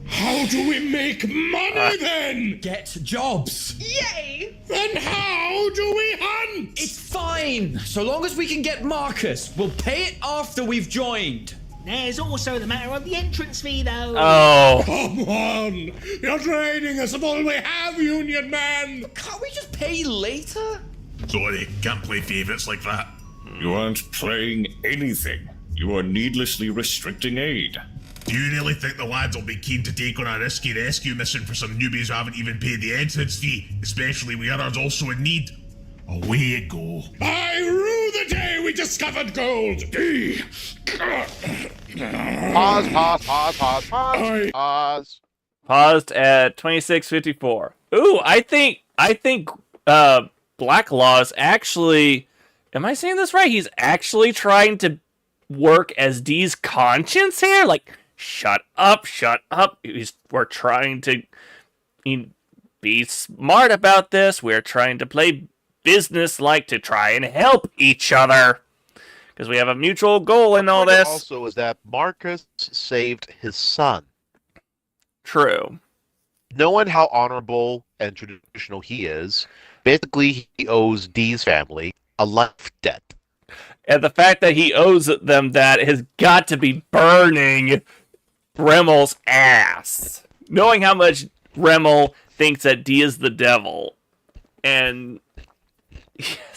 How do we make money then? Get jobs. Yay! Then how do we hunt? It's fine, so long as we can get Marcus. We'll pay it after we've joined. There's also the matter of the entrance fee, though. Oh. Come on! You're draining us of all we have, Union Man! Can't we just pay later? Sorry, can't play favourites like that. You aren't playing anything. You are needlessly restricting aid. Do you really think the lads will be keen to take on a risky rescue mission for some newbies who haven't even paid the entrance fee, especially with others also in need? Away you go. I rue the day we discovered gold! Pause. Paused at 26:54. Ooh, I think Black Law is actually, am I saying this right? He's actually trying to work as Dee's conscience here? Like, shut up. We're trying to be smart about this. We're trying to play business-like to try and help each other. Because we have a mutual goal in all this. Also is that Marcus saved his son. True. Knowing how honorable and traditional he is, basically he owes Dee's family a life debt. And the fact that he owes them that has got to be burning Remmel's ass. Knowing how much Remmel thinks that Dee is the devil. And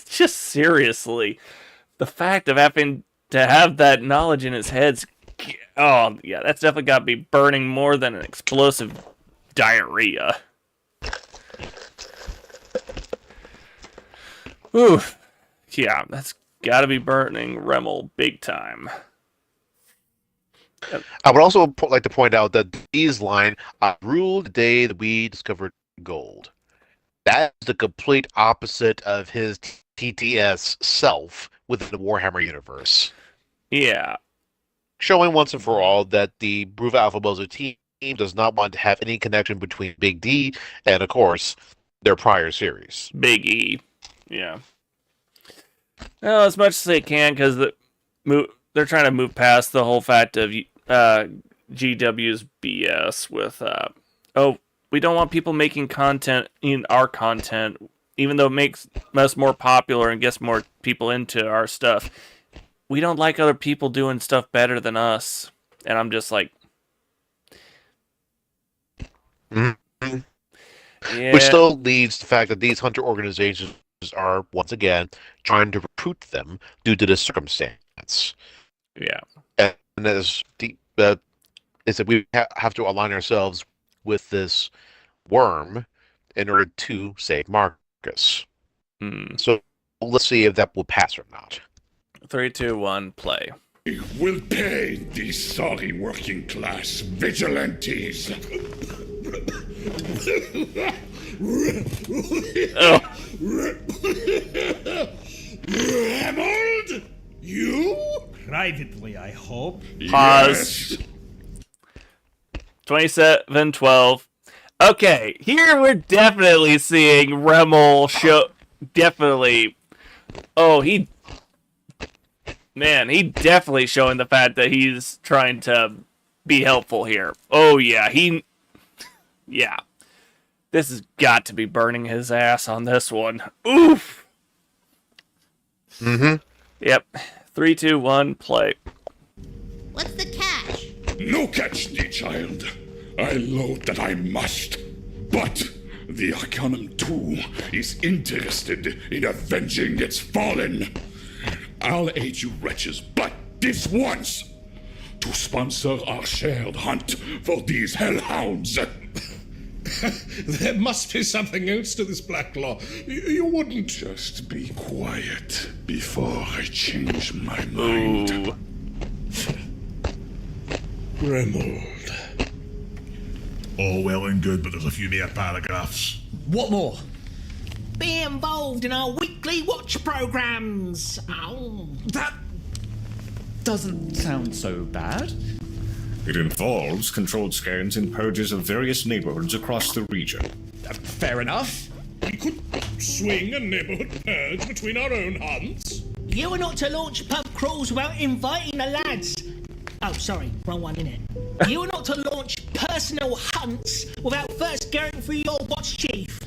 just seriously, the fact of having to have that knowledge in his head's, oh yeah, that's definitely got to be burning more than an explosive diarrhea. Oof. Yeah, that's got to be burning Remmel big time. I would also like to point out that Dee's line, "I ruled the day that we discovered gold." That is the complete opposite of his TTS self within the Warhammer universe. Yeah. Showing once and for all that the Bruva Alpha Buzzard team does not want to have any connection between Big D and, of course, their prior series. Big E. Yeah. Well, as much as they can, because they're trying to move past the whole fact of GW's BS with, we don't want people making content in our content, even though it makes us more popular and gets more people into our stuff. We don't like other people doing stuff better than us. And I'm just like... Mm-hmm. Yeah. Which still leads to the fact that these hunter organizations are, once again, trying to recruit them due to this circumstance. Yeah. And as is that we have to align ourselves with this worm in order to save Marcus. So let's see if that will pass or not. 3, 2, 1, play. We'll pay these sorry working class vigilantes. Remold? You? Privately, I hope. Pause. 27:12. Okay, here we're definitely seeing Remmel show. Definitely. Oh, he definitely showing the fact that he's trying to be helpful here. Oh, yeah, yeah. This has got to be burning his ass on this one. Oof! Mm-hmm. Yep. 3, 2, 1, play. What's the catch? No catch, dear child. I load that I must. But the Arcanum 2 is interested in avenging its fallen. I'll aid you wretches, but this once, to sponsor our shared hunt for these hellhounds. There must be something else to this Black Law. You wouldn't... Just be quiet before I change my mind. Remold. All well and good, but there's a few mere paragraphs. What more? Be involved in our weekly watch programs. Oh. That doesn't sound so bad. It involves controlled scans and purges of various neighborhoods across the region. Fair enough. We could swing a neighborhood purge between our own hunts. You are not to launch pub crawls without inviting the lads. Oh, sorry, wrong one, innit? You're not to launch personal hunts without first going through your watch chief.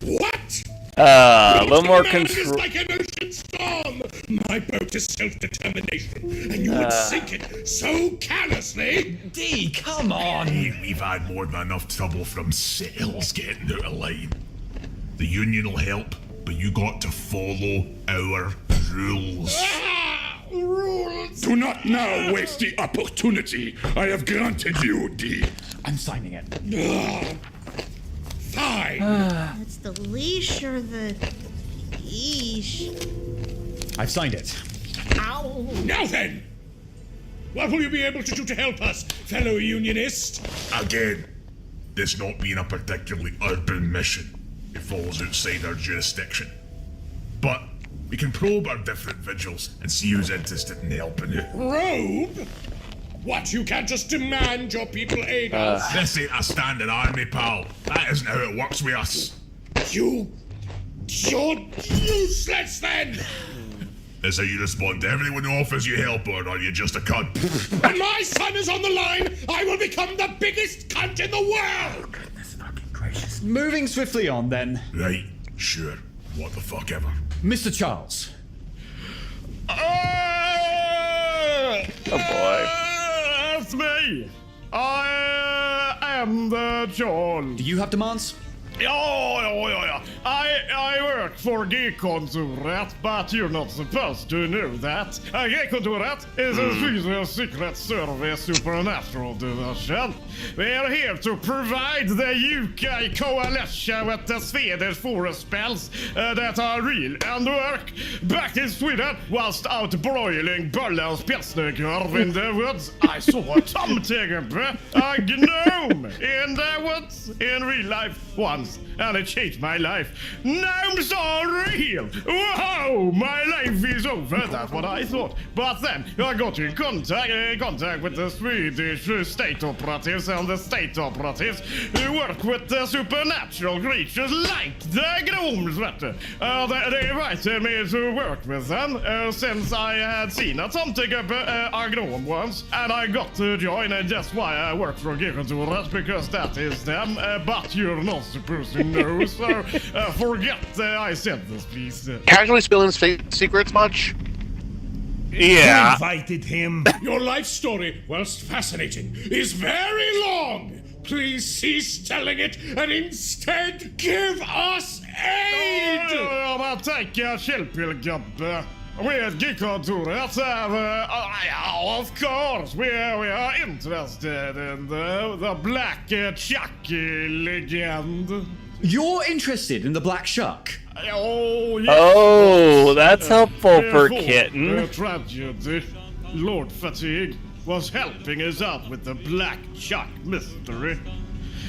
What? A little more control. It's like an ocean storm. My boat is self-determination, and you would sink it so callously. D, come on. We've had more than enough trouble from sails getting out of line. The Union will help, but you got to follow our rules. Rules! Do not now waste the opportunity I have granted you, D. I'm signing it. Fine. It's the leash or the leash? I've signed it. Ow! Now then, what will you be able to do to help us, fellow Unionist? Again, this not being a particularly urban mission, it falls outside our jurisdiction. But we can probe our different vigils and see who's interested in helping out. Probe? What, you can't just demand your people aid us? This ain't a standing army, pal. That isn't how it works with us. You're useless then! Is how you respond to everyone who offers you help, or are you just a cunt? When my son is on the line, I will become the biggest cunt in the world! Moving swiftly on, then. Right, sure. What the fuck ever. Mr. Charles. Oh boy. That's me. I am the John. Do you have demands? Yeah. I work for G-Kontoret, but you're not supposed to know that. G-Kontoret is a Swedish Secret Service supernatural division. We're here to provide the UK coalition with the Swedish forest spells that are real and work. Back in Sweden, whilst out broiling Berlin's Pilsner in the woods, I saw a tomtegubbe, a gnome, in the woods in real life once. And it changed my life. Gnomes are real! Whoa! My life is over, that's what I thought. But then I got in contact with the Swedish state operatives, and the state operatives work with the supernatural creatures like the gnomes. They invited me to work with them since I had seen a tomtegubbe, a gnome once, and I got to join, and that's why I work for G-Kontoret, because that is them, but you're not supposed to know, so forget I said this, please. Casually spilling secrets much? Yeah. Who invited him? Your life story, whilst fascinating, is very long. Please cease telling it and instead give us aid! But take a kälpilgubbe. With G-Kontoret, of course, we are interested in the Black Chuck legend. You're interested in the Black Shuck? Oh, yes. Oh, that's helpful for Kitten. The tragedy. Lord Fatigue was helping us out with the Black Chuck mystery.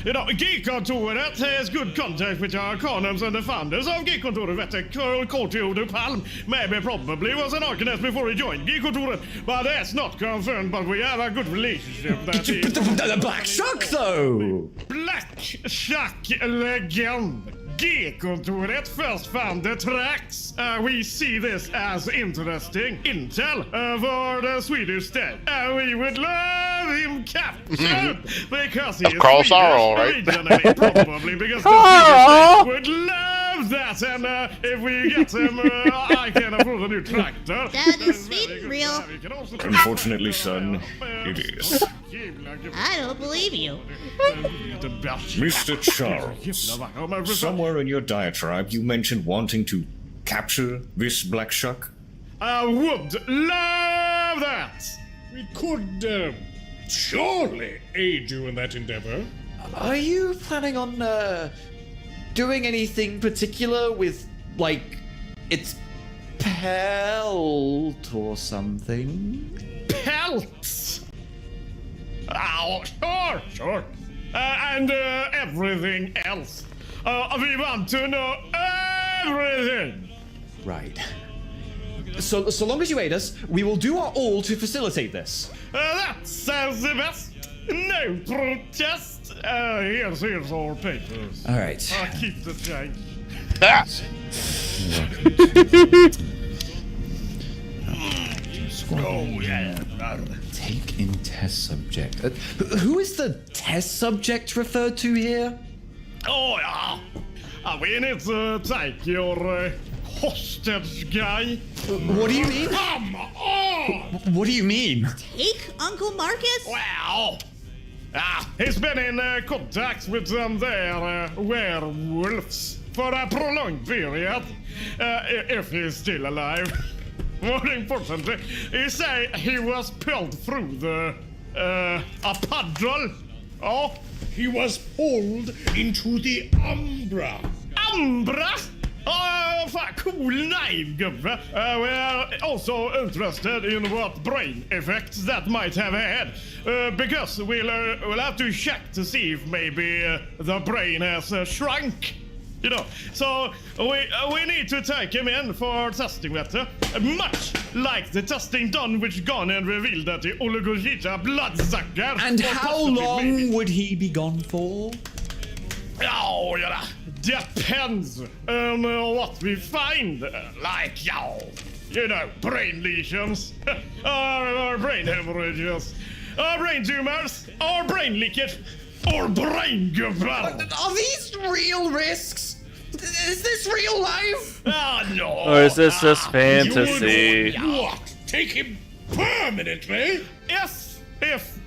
You know, G-Kontoret has good contact with our columns, and the founders of G-Kontoret, Carl Theodor Palm, maybe probably was an Arcanist before he joined G-Kontoret, but that's not confirmed, but we have a good relationship. The Black Shuck, though! Black Shuck legend. G-Kontoret first found the tracks. We see this as interesting intel for the Swedish state. We would love him captured because he is Carl Swedish Sorrel, right? originally, probably because the Swedish state would love that. And if we get him, I can afford a new tractor. Dad, is Sweden real? Unfortunately, son, it is. I don't believe you. Mr. Charles, somewhere in your diatribe you mentioned wanting to capture this Black Shuck? I would love that! We could, surely aid you in that endeavor. Are you planning on, doing anything particular with, like, its pelt or something? Pelts! Oh, sure. And everything else. We want to know everything. Right. So long as you aid us, we will do our all to facilitate this. That sounds the best. No protest. Here's our papers. All right. I'll keep the change. Squad. Oh, yeah. Take in test subject. Who is the test subject referred to here? Oh, yeah. We need to take your hostage guy. What do you mean? Come on! What do you mean? Take Uncle Marcus? Well, he's been in contact with them there werewolves for a prolonged period. If he's still alive. More importantly, he say he was pulled through a puddle. Oh, he was pulled into the Umbra. Umbra? Oh, cool name, gubbe. We're also interested in what brain effects that might have had. Because we'll have to check to see if maybe the brain has shrunk. You know, so we need to take him in for testing that. Much like the testing done which gone and revealed that the Oligogita bloodsucker. And how long would he be gone for? Oh, yeah, depends on what we find. Like, you know, brain lesions, or brain hemorrhages, or brain tumors, or brain leakage, or brain gubber. Are these real risks? Is this real life? No. Or is this just fantasy? What? Take him permanently? Yes, if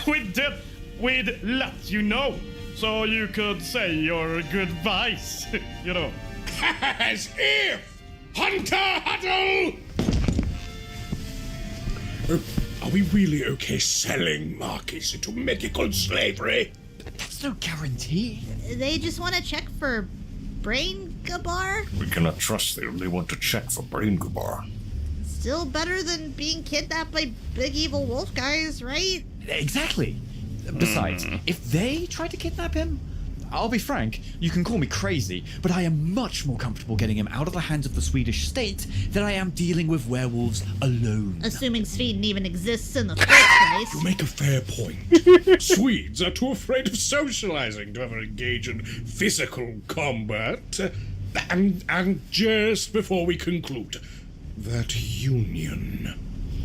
we did, we'd let you know. So you could say your goodbyes, you know. As if! Hunter Huddle! Are we really okay selling Marcus into medical slavery? That's no guarantee. They just want to check for brain gabar? We cannot trust them. They want to check for brain gubar. Still better than being kidnapped by big evil wolf guys, right? Exactly. Besides, if they try to kidnap him, I'll be frank, you can call me crazy, but I am much more comfortable getting him out of the hands of the Swedish state than I am dealing with werewolves alone. Assuming Sweden even exists in the first place. You make a fair point. Swedes are too afraid of socializing to ever engage in physical combat. And just before we conclude, that union.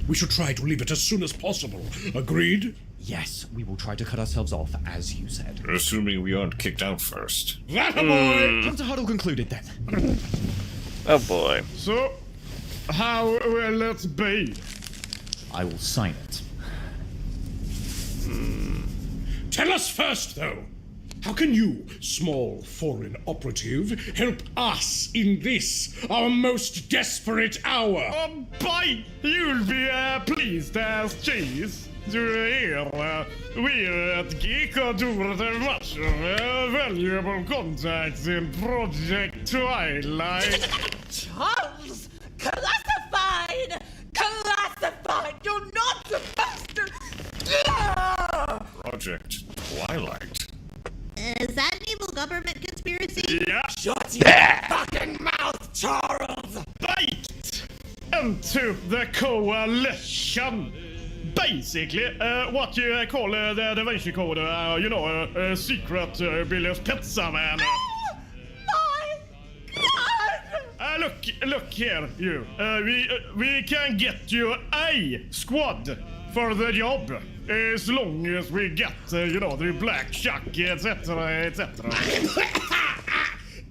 We should try to leave it as soon as possible. Agreed? Yes, we will try to cut ourselves off, as you said. Assuming we aren't kicked out first. That a boy! Hunter Huddle concluded then. Oh boy. So, how will it be? I will sign it. Tell us first, though. How can you, small foreign operative, help us in this, our most desperate hour? Oh, boy, you'll be pleased as cheese. To hear we're at Geeko do much valuable contacts in Project Twilight. Charles! Classified! Classified! You're not supposed to... Project Twilight. Is that an evil government conspiracy? Yeah. Shut your fucking mouth, Charles! Bite into the coalition! Basically, what you call the Da Vinci Code, you know, secret Billy's Pizza Man. Look here, you. We can get you a squad for the job, as long as we get, you know, the black shark, etc., etc.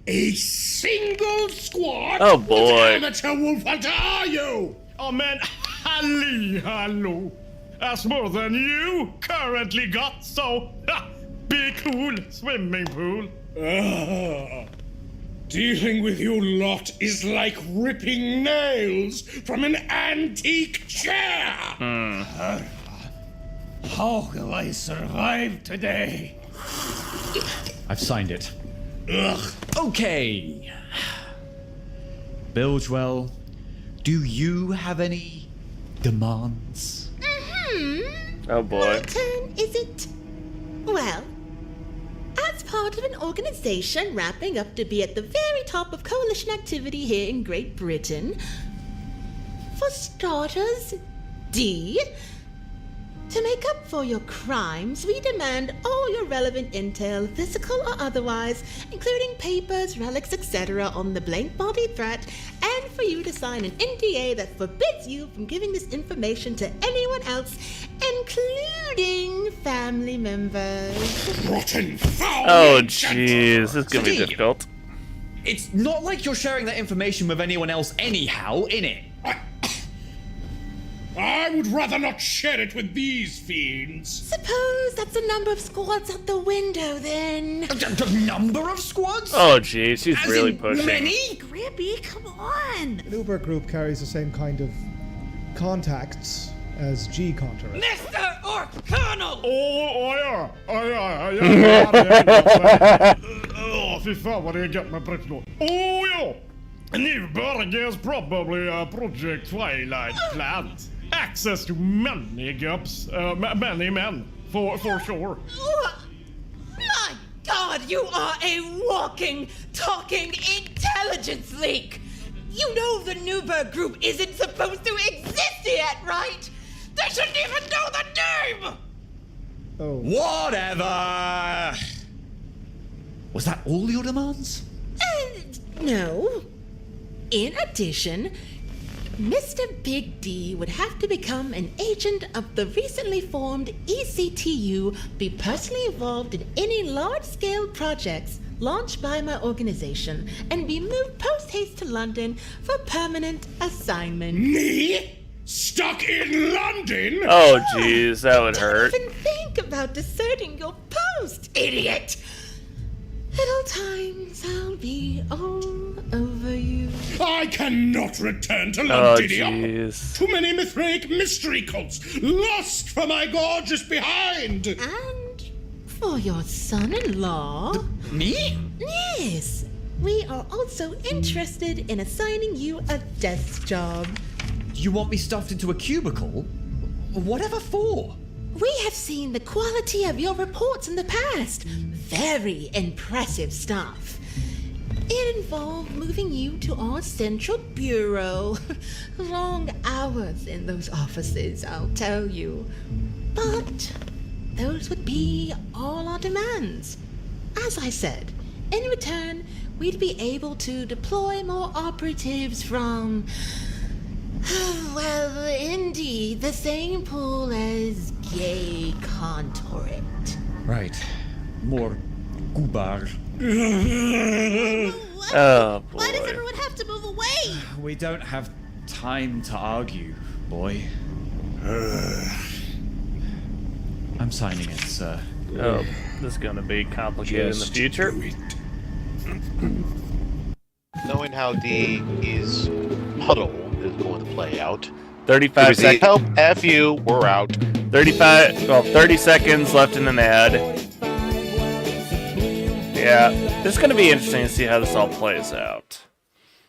A single squad? Oh boy. What amateur wolf hunter are you? Oh man, hello. That's more than you currently got, so be cool, swimming pool. Dealing with you lot is like ripping nails from an antique chair. How will I survive today? I've signed it. Ugh. Okay. Bilgewell, do you have any demands? Oh boy. My turn, is it? Well, as part of an organization wrapping up to be at the very top of coalition activity here in Great Britain, for starters, D, to make up for your crimes, we demand all your relevant intel, physical or otherwise, including papers, relics, etc., on the blank body threat, and for you to sign an NDA that forbids you from giving this information to anyone else, including family members. Rotten foul! Oh, jeez. This is gonna be difficult. It's not like you're sharing that information with anyone else anyhow, innit? I would rather not share it with these fiends. Suppose that's a number of squads out the window, then. A number of squads? Oh, jeez. She's As really in pushing. many? Grippy, come on! The Uber group carries the same kind of contacts as G Contour. Mr. O'Connell! Ja. Fy fan vad det är gött med prepp då. Ja! New Burgers probably a Project Twilight plant. Access to many gups, many men, for sure. My God, you are a walking, talking intelligence leak! You know the Newberg Group isn't supposed to exist yet, right? They shouldn't even know the name! Oh. Whatever! Was that all your demands? No. In addition, Mr. Big D would have to become an agent of the recently formed ECTU, be personally involved in any large-scale projects launched by my organization, and be moved post-haste to London for permanent assignment. Me? Stuck in London? Oh, jeez. That would hurt. Don't even think about deserting your post, idiot! At all times, I'll be all over you. I cannot return to Oh, London. jeez. Too many Mithraic mystery cults lost for my gorgeous behind. And for your son-in-law. Me? Yes. We are also interested in assigning you a desk job. You want me stuffed into a cubicle? Whatever for? We have seen the quality of your reports in the past. Very impressive stuff. It involved moving you to our central bureau. Long hours in those offices, I'll tell you. But those would be all our demands. As I said, in return, we'd be able to deploy more operatives from, well, indeed, the same pool as Gay Contoret. Right. More gubar. Oh, boy. Why does everyone have to move away? We don't have time to argue, boy. I'm signing it, sir. Oh, this is gonna be complicated in the future. Knowing how D's huddle is going to play out. 35 seconds. Help, F you, we're out. 30 seconds left in an ad. Yeah, it's going to be interesting to see how this all plays out.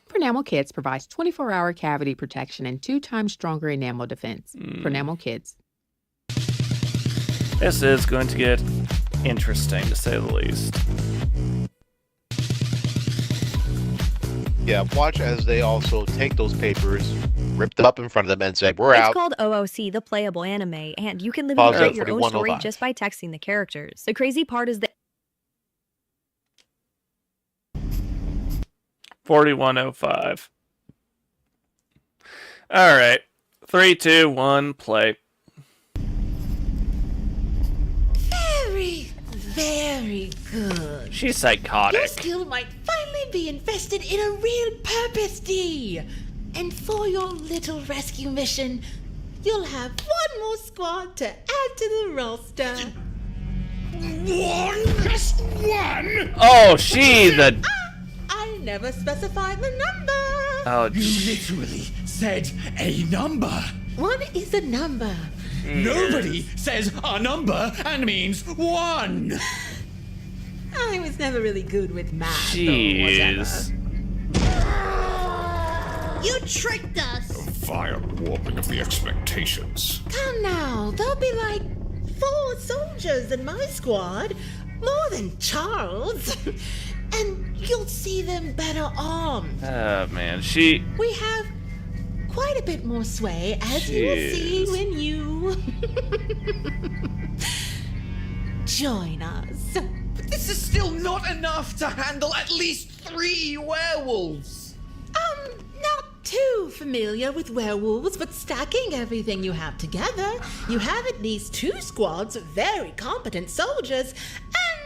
Pronamel Kids provides 24-hour cavity protection and 2 times stronger enamel defense. Pronamel Kids. This is going to get interesting, to say the least. Yeah, watch as they also take those papers, rip them up in front of them, and say, we're It's out. called OOC, the playable anime, and you can live Pause and create at your own story 4105. just by texting the characters. The crazy part is that 4105. All right. 3, 2, 1, play. Very, very good. She's psychotic. Your skill might finally be invested in a real purpose, D. And for your little rescue mission, you'll have one more squad to add to the roster. One? Just one? Oh, she, the... I never specified the number. Oh, You literally said a number. One is a number. Nobody says a number and means 1. I was never really good with math. Jeez. You tricked us. Vile warping of the expectations. Come now, there'll be like 4 soldiers in my squad. More than Charles. And you'll see them better armed. Oh, man. She... We have quite a bit more sway, as you will see Jeez. when you join us. But this is still not enough to handle at least 3 werewolves. Not too familiar with werewolves, but stacking everything you have together, you have at least 2 squads of very competent soldiers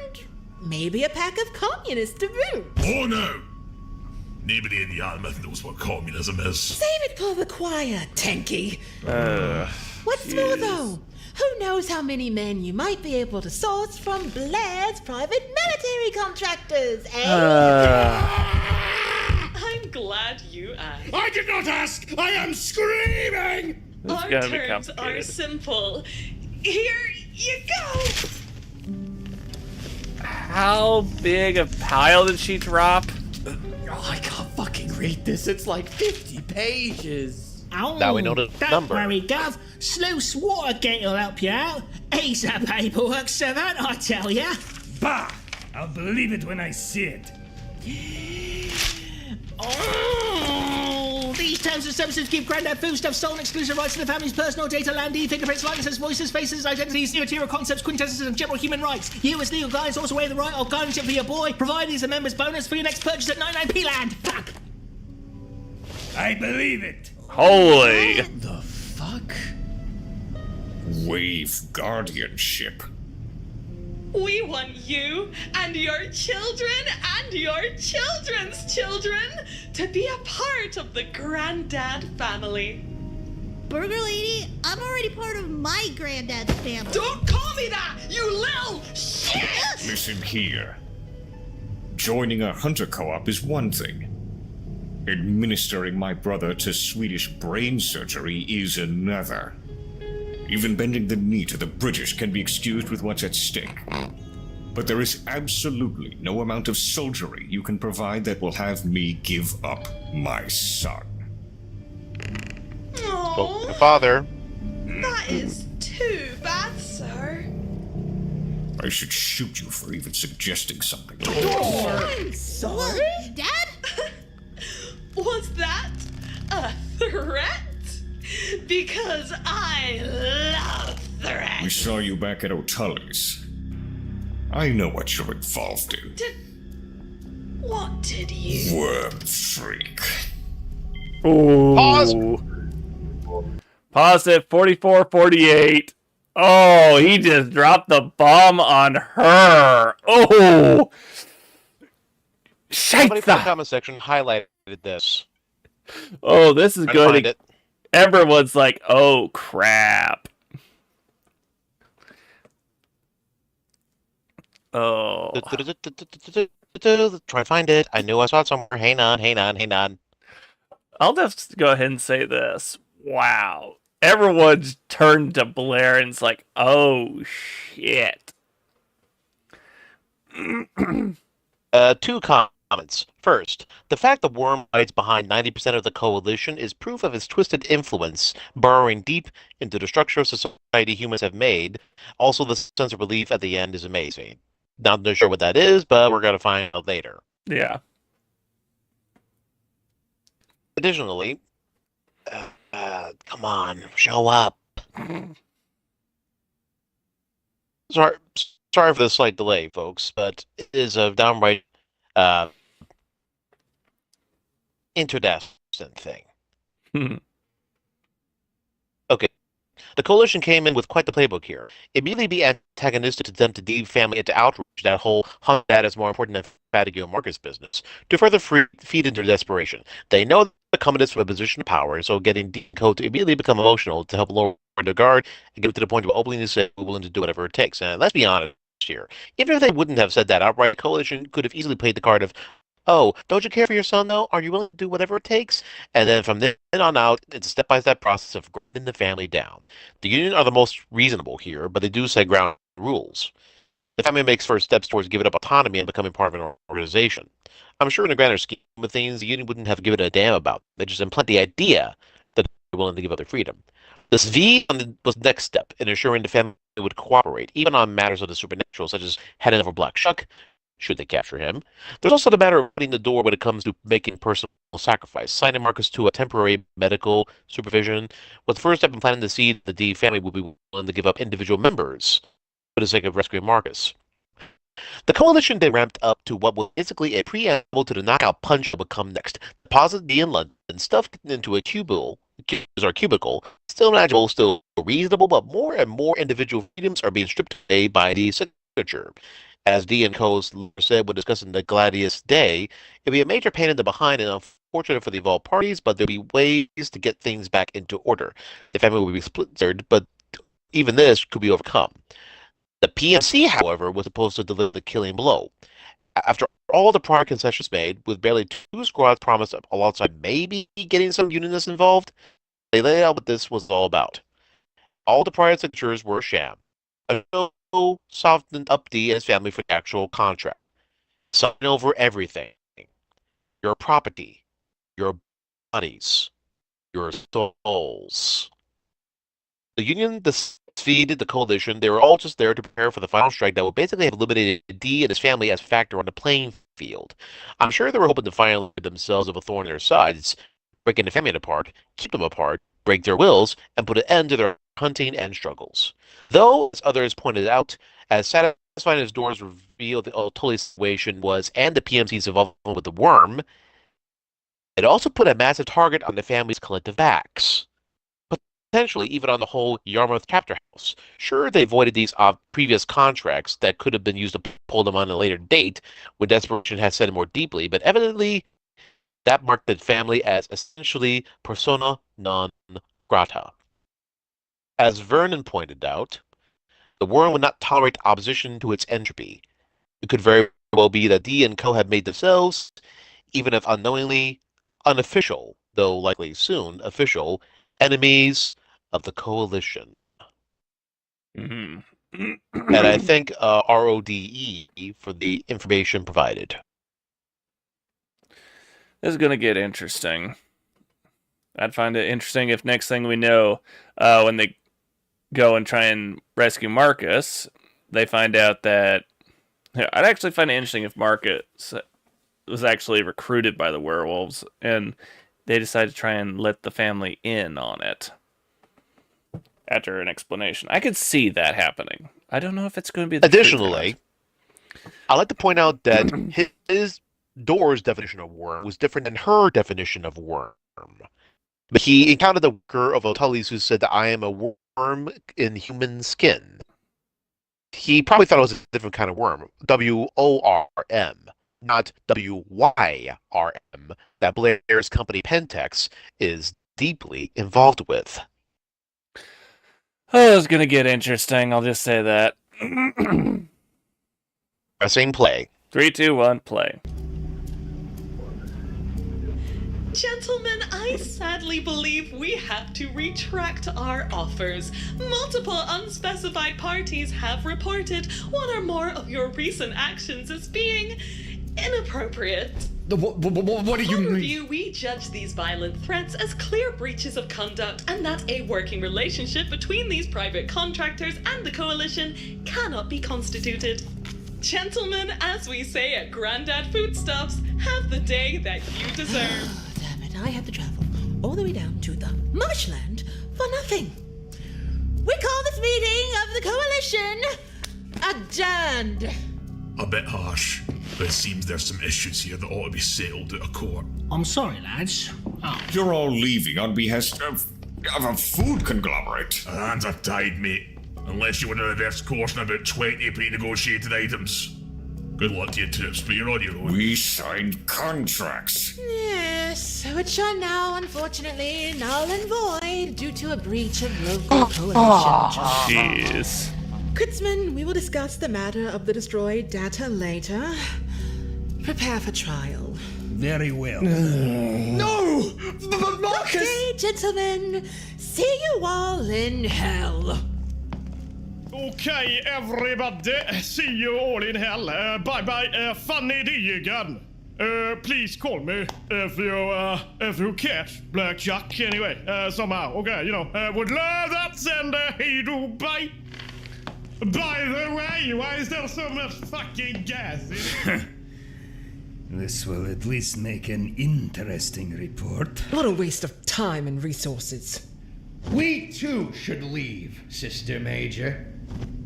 and maybe a pack of communists to boot. Oh no! Nobody in the Yarmouth knows what communism is. Save it for the choir, Tanky. What's more, though? Who knows how many men you might be able to source from Blair's private military contractors, I'm glad you asked. I did not ask! I am screaming! Our terms are simple. Here you go! How big a pile did she drop? Oh, I can't fucking read this. It's like 50 pages. Oh, Now we know the number. Don't worry, Gov. Sluice Watergate will help you out. He's a paperwork savant, I tell ya. Bah! I'll believe it when I see it. Oh, these terms and services give Grandad foodstuff sole and exclusive rights to the family's personal data, land, fingerprints, likenesses, voices, faces, identities, material concepts, quintessences of general human rights. You as legal guardians also waive the right of guardianship for your boy, provided he's a member's bonus for your next purchase at 99p land. Fuck! I believe it. Holy. The fuck? Waive guardianship. We want you and your children and your children's children to be a part of the Granddad family. Burger Lady, I'm already part of my granddad's family. Don't call me that, you little shit! Listen here. Joining a hunter co-op is one thing. Administering my brother to Swedish brain surgery is another. Even bending the knee to the British can be excused with what's at stake. But there is absolutely no amount of soldiery you can provide that will have me give up my son. Spoke to father. That is too bad, sir. I should shoot you for even suggesting something. I'm sorry? Dad? Was that a threat? Because I love threats. We saw you back at O'Tully's. I know what you're involved in. What did you? Worm freak. Ooh. Pause. Pause at 44:48. Oh, he just dropped the bomb on her. Oh. Somebody Shite. from the comment section highlighted this. Oh, this is Trying to find good. it. Everyone's like, oh, crap. Oh. Try to find it. I knew I saw it somewhere. Hang on. I'll just go ahead and say this. Wow. Everyone's turned to Blair and it's like, oh, shit. 2 comments. First, the fact that Worm hides behind 90% of the coalition is proof of his twisted influence, burrowing deep into the structure of society humans have made. Also, the sense of relief at the end is amazing. Not sure what that is, but we're going to find out later. Yeah. Additionally, come on, show up. Sorry for the slight delay, folks, but it is a downright interdestined thing. Okay. The coalition came in with quite the playbook here. Immediately be antagonistic to them to deem family into outrage, that whole hunt that is more important than Fatigue Marcus business, to further feed into desperation. They know the communists from a position of power, so getting Decode to immediately become emotional to help lower the guard and get to the point of openly saying we're willing to do whatever it takes. And let's be honest here. Even if they wouldn't have said that outright, coalition could have easily played the card of, oh, don't you care for your son, though? Are you willing to do whatever it takes? And then from then on out, it's a step-by-step process of grinding the family down. The Union are the most reasonable here, but they do set ground rules. The family makes first steps towards giving up autonomy and becoming part of an organization. I'm sure in the grander scheme of things, the Union wouldn't have given a damn about. They just implant the idea that they're willing to give up their freedom. This V was the next step in ensuring the family would cooperate, even on matters of the supernatural, such as heading over Black Shuck, should they capture him. There's also the matter of opening the door when it comes to making personal sacrifice, signing Marcus to a temporary medical supervision. Was the first step in planting the seed the D family would be willing to give up individual members for the sake of rescuing Marcus. The coalition then ramped up to what was basically a preamble to the knockout punch that would come next. Deposit D in London, stuffed into a cubicle, still manageable, still reasonable, but more and more individual freedoms are being stripped away by the signature. As D and Co. said when discussing the Gladius Day, it'd be a major pain in the behind and unfortunate for the involved parties, but there'll be ways to get things back into order. The family will be splintered, but even this could be overcome. The PMC, however, was supposed to deliver the killing blow. After all the prior concessions made, with barely 2 squads promised alongside maybe getting some unionists involved, they laid out what this was all about. All the prior signatures were a sham. A show softened up D and his family for the actual contract. Sign over everything. Your property. Your bodies. Your souls. The union defeated the coalition. They were all just there to prepare for the final strike that would basically have eliminated D and his family as a factor on the playing field. I'm sure they were hoping to finally rid themselves of a thorn in their sides, breaking the family apart, keep them apart, break their wills, and put an end to their hunting and struggles. Though, as others pointed out, as satisfying as Doors revealed the Tully situation was and the PMC's involvement with the worm, it also put a massive target on the family's collective backs. Potentially even on the whole Yarmouth chapter house. Sure, they avoided these previous contracts that could have been used to pull them on a later date when desperation had set in more deeply, but evidently that marked the family as essentially persona non grata. As Vernon pointed out, the worm would not tolerate opposition to its entropy. It could very well be that D and Co. had made themselves, even if unknowingly, unofficial, though likely soon official, enemies of the coalition. And I thank RODE for the information provided. This is going to get interesting. I'd find it interesting if next thing we know, when they go and try and rescue Marcus, they find out that... I'd actually find it interesting if Marcus was actually recruited by the werewolves and they decide to try and let the family in on it after an explanation. I could see that happening. I don't know if it's going to be the Additionally, I'd like to point out that his Door's definition of worm was different than her definition of worm. But he encountered the worker of O'Tully's who said that I am a worm in human skin. He probably thought it was a different kind of worm. WORM, not WYRM, that Blair's company Pentex is deeply involved with. Oh, it's going to get interesting. I'll just say that. Pressing play. 3, 2, 1, play. Gentlemen, I sadly believe we have to retract our offers. Multiple unspecified parties have reported one or more of your recent actions as being inappropriate. What do you mean? On review, we judge these violent threats as clear breaches of conduct and that a working relationship between these private contractors and the coalition cannot be constituted. Gentlemen, as we say at Grandad Foodstuffs, have the day that you deserve. Damn it, I had to travel all the way down to the marshland for nothing. We call this meeting of the coalition adjourned. A bit harsh, but it seems there's some issues here that ought to be settled at a court. I'm sorry, lads. Oh. You're all leaving on behest of a food conglomerate. Hands are tied, mate. Unless you want to reverse course on about 20 pre-negotiated items. Good luck to your troops, but you're on your own. We signed contracts. Yes, which are now unfortunately null and void due to a breach of local coalition. Jeez. Kritzman, we will discuss the matter of the destroyed data later. Prepare for trial. Very well. No! Marcus! Okay, gentlemen. See you all in hell. Okay, everybody. See you all in hell. Bye-bye. Funny day again. Please call me if you catch Blackjack anyway, somehow. Okay, would love that, and hey do bye. By the way, why is there so much fucking gas in it? This will at least make an interesting report. What a waste of time and resources. We too should leave, Sister Major.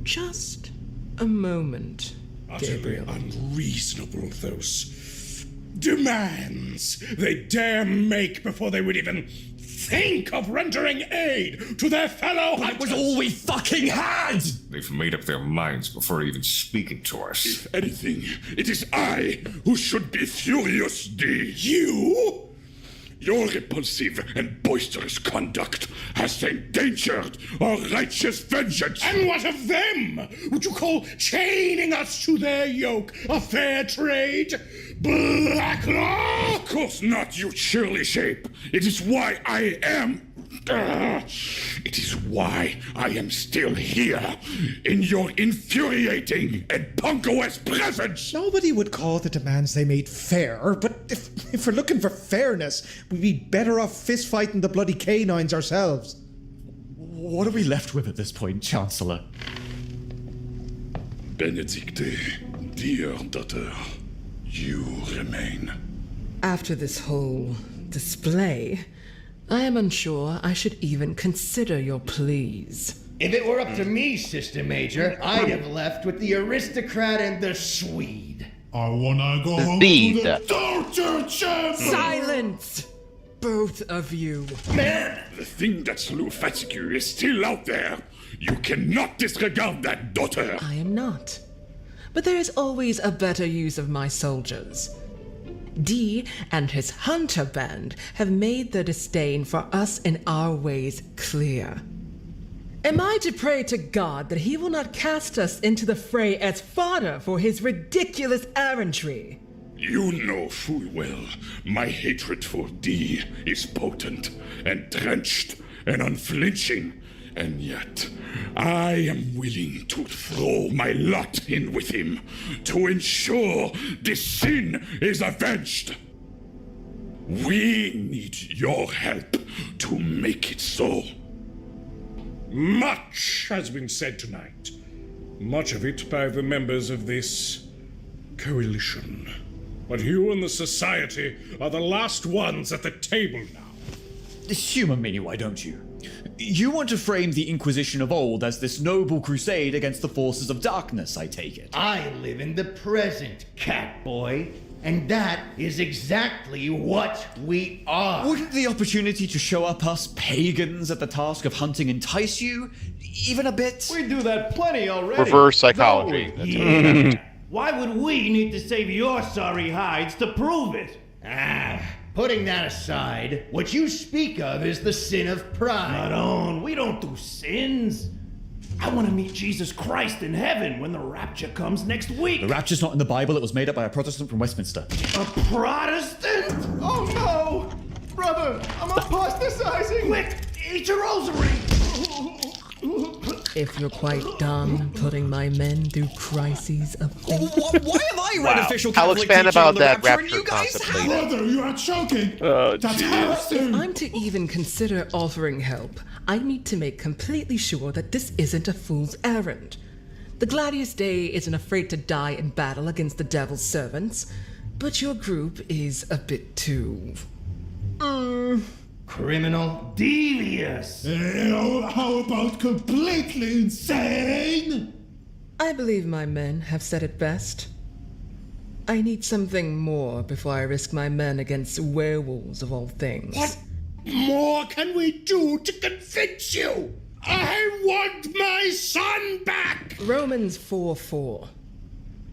Just a moment. Utterly unreasonable, those demands they dare make before they would even think of rendering aid to their fellow hunters. That was all we fucking had! They've made up their minds before even speaking to us. If anything, it is I who should be furious, D. You? Your repulsive and boisterous conduct has endangered our righteous vengeance. And what of them? Would you call chaining us to their yoke a fair trade? Black law? Of course not, you churly shape. It is why I am... it is why I am still here, in your infuriating and punko-esque presence. Nobody would call the demands they made fair, but if we're looking for fairness, we'd be better off fist-fighting the bloody canines ourselves. What are we left with at this point, Chancellor? Benedicte, dear daughter, you remain. After this whole display, I am unsure I should even consider your pleas. If it were up to me, Sister Major, I'd have left with the aristocrat and the Swede. I wanna go home to the torture chamber! Silence! Both of you. Man, the thing that slew Fatigue is still out there. You cannot disregard that, daughter. I am not. But there is always a better use of my soldiers. D and his hunter band have made their disdain for us and our ways clear. Am I to pray to God that he will not cast us into the fray as fodder for his ridiculous errantry? You know full well my hatred for D is potent and drenched and unflinching, and yet I am willing to throw my lot in with him to ensure this sin is avenged. We need your help to make it so. Much has been said tonight. Much of it by the members of this coalition. But you and the Society are the last ones at the table now. Humor me, why don't you? You want to frame the Inquisition of old as this noble crusade against the forces of darkness, I take it. I live in the present, Catboy. And that is exactly what we are. Wouldn't the opportunity to show up us pagans at the task of hunting entice you? Even a bit? We do that plenty already. Reverse psychology. Yeah. Why would we need to save your sorry hides to prove it? Putting that aside, what you speak of is the sin of pride. Not we don't do sins. I want to meet Jesus Christ in heaven when the rapture comes next week. The rapture's not in the Bible, it was made up by a Protestant from Westminster. A Protestant? Oh no! Brother, I'm apostatizing! Quick, eat your rosary! If you're quite done putting my men through crises of faith. Why have I read official I'll Catholic expand teaching about on the that rapture and rapture you guys concept later. haven't? Brother, you are choking. That's If I'm to even consider offering help, I need to make completely sure that this isn't a fool's errand. The Gladius Day isn't afraid to die in battle against the devil's servants, but your group is a bit too... Criminal devious. How about completely insane? I believe my men have said it best. I need something more before I risk my men against werewolves of all things. What more can we do to convince you? I want my son back! Romans 4:4.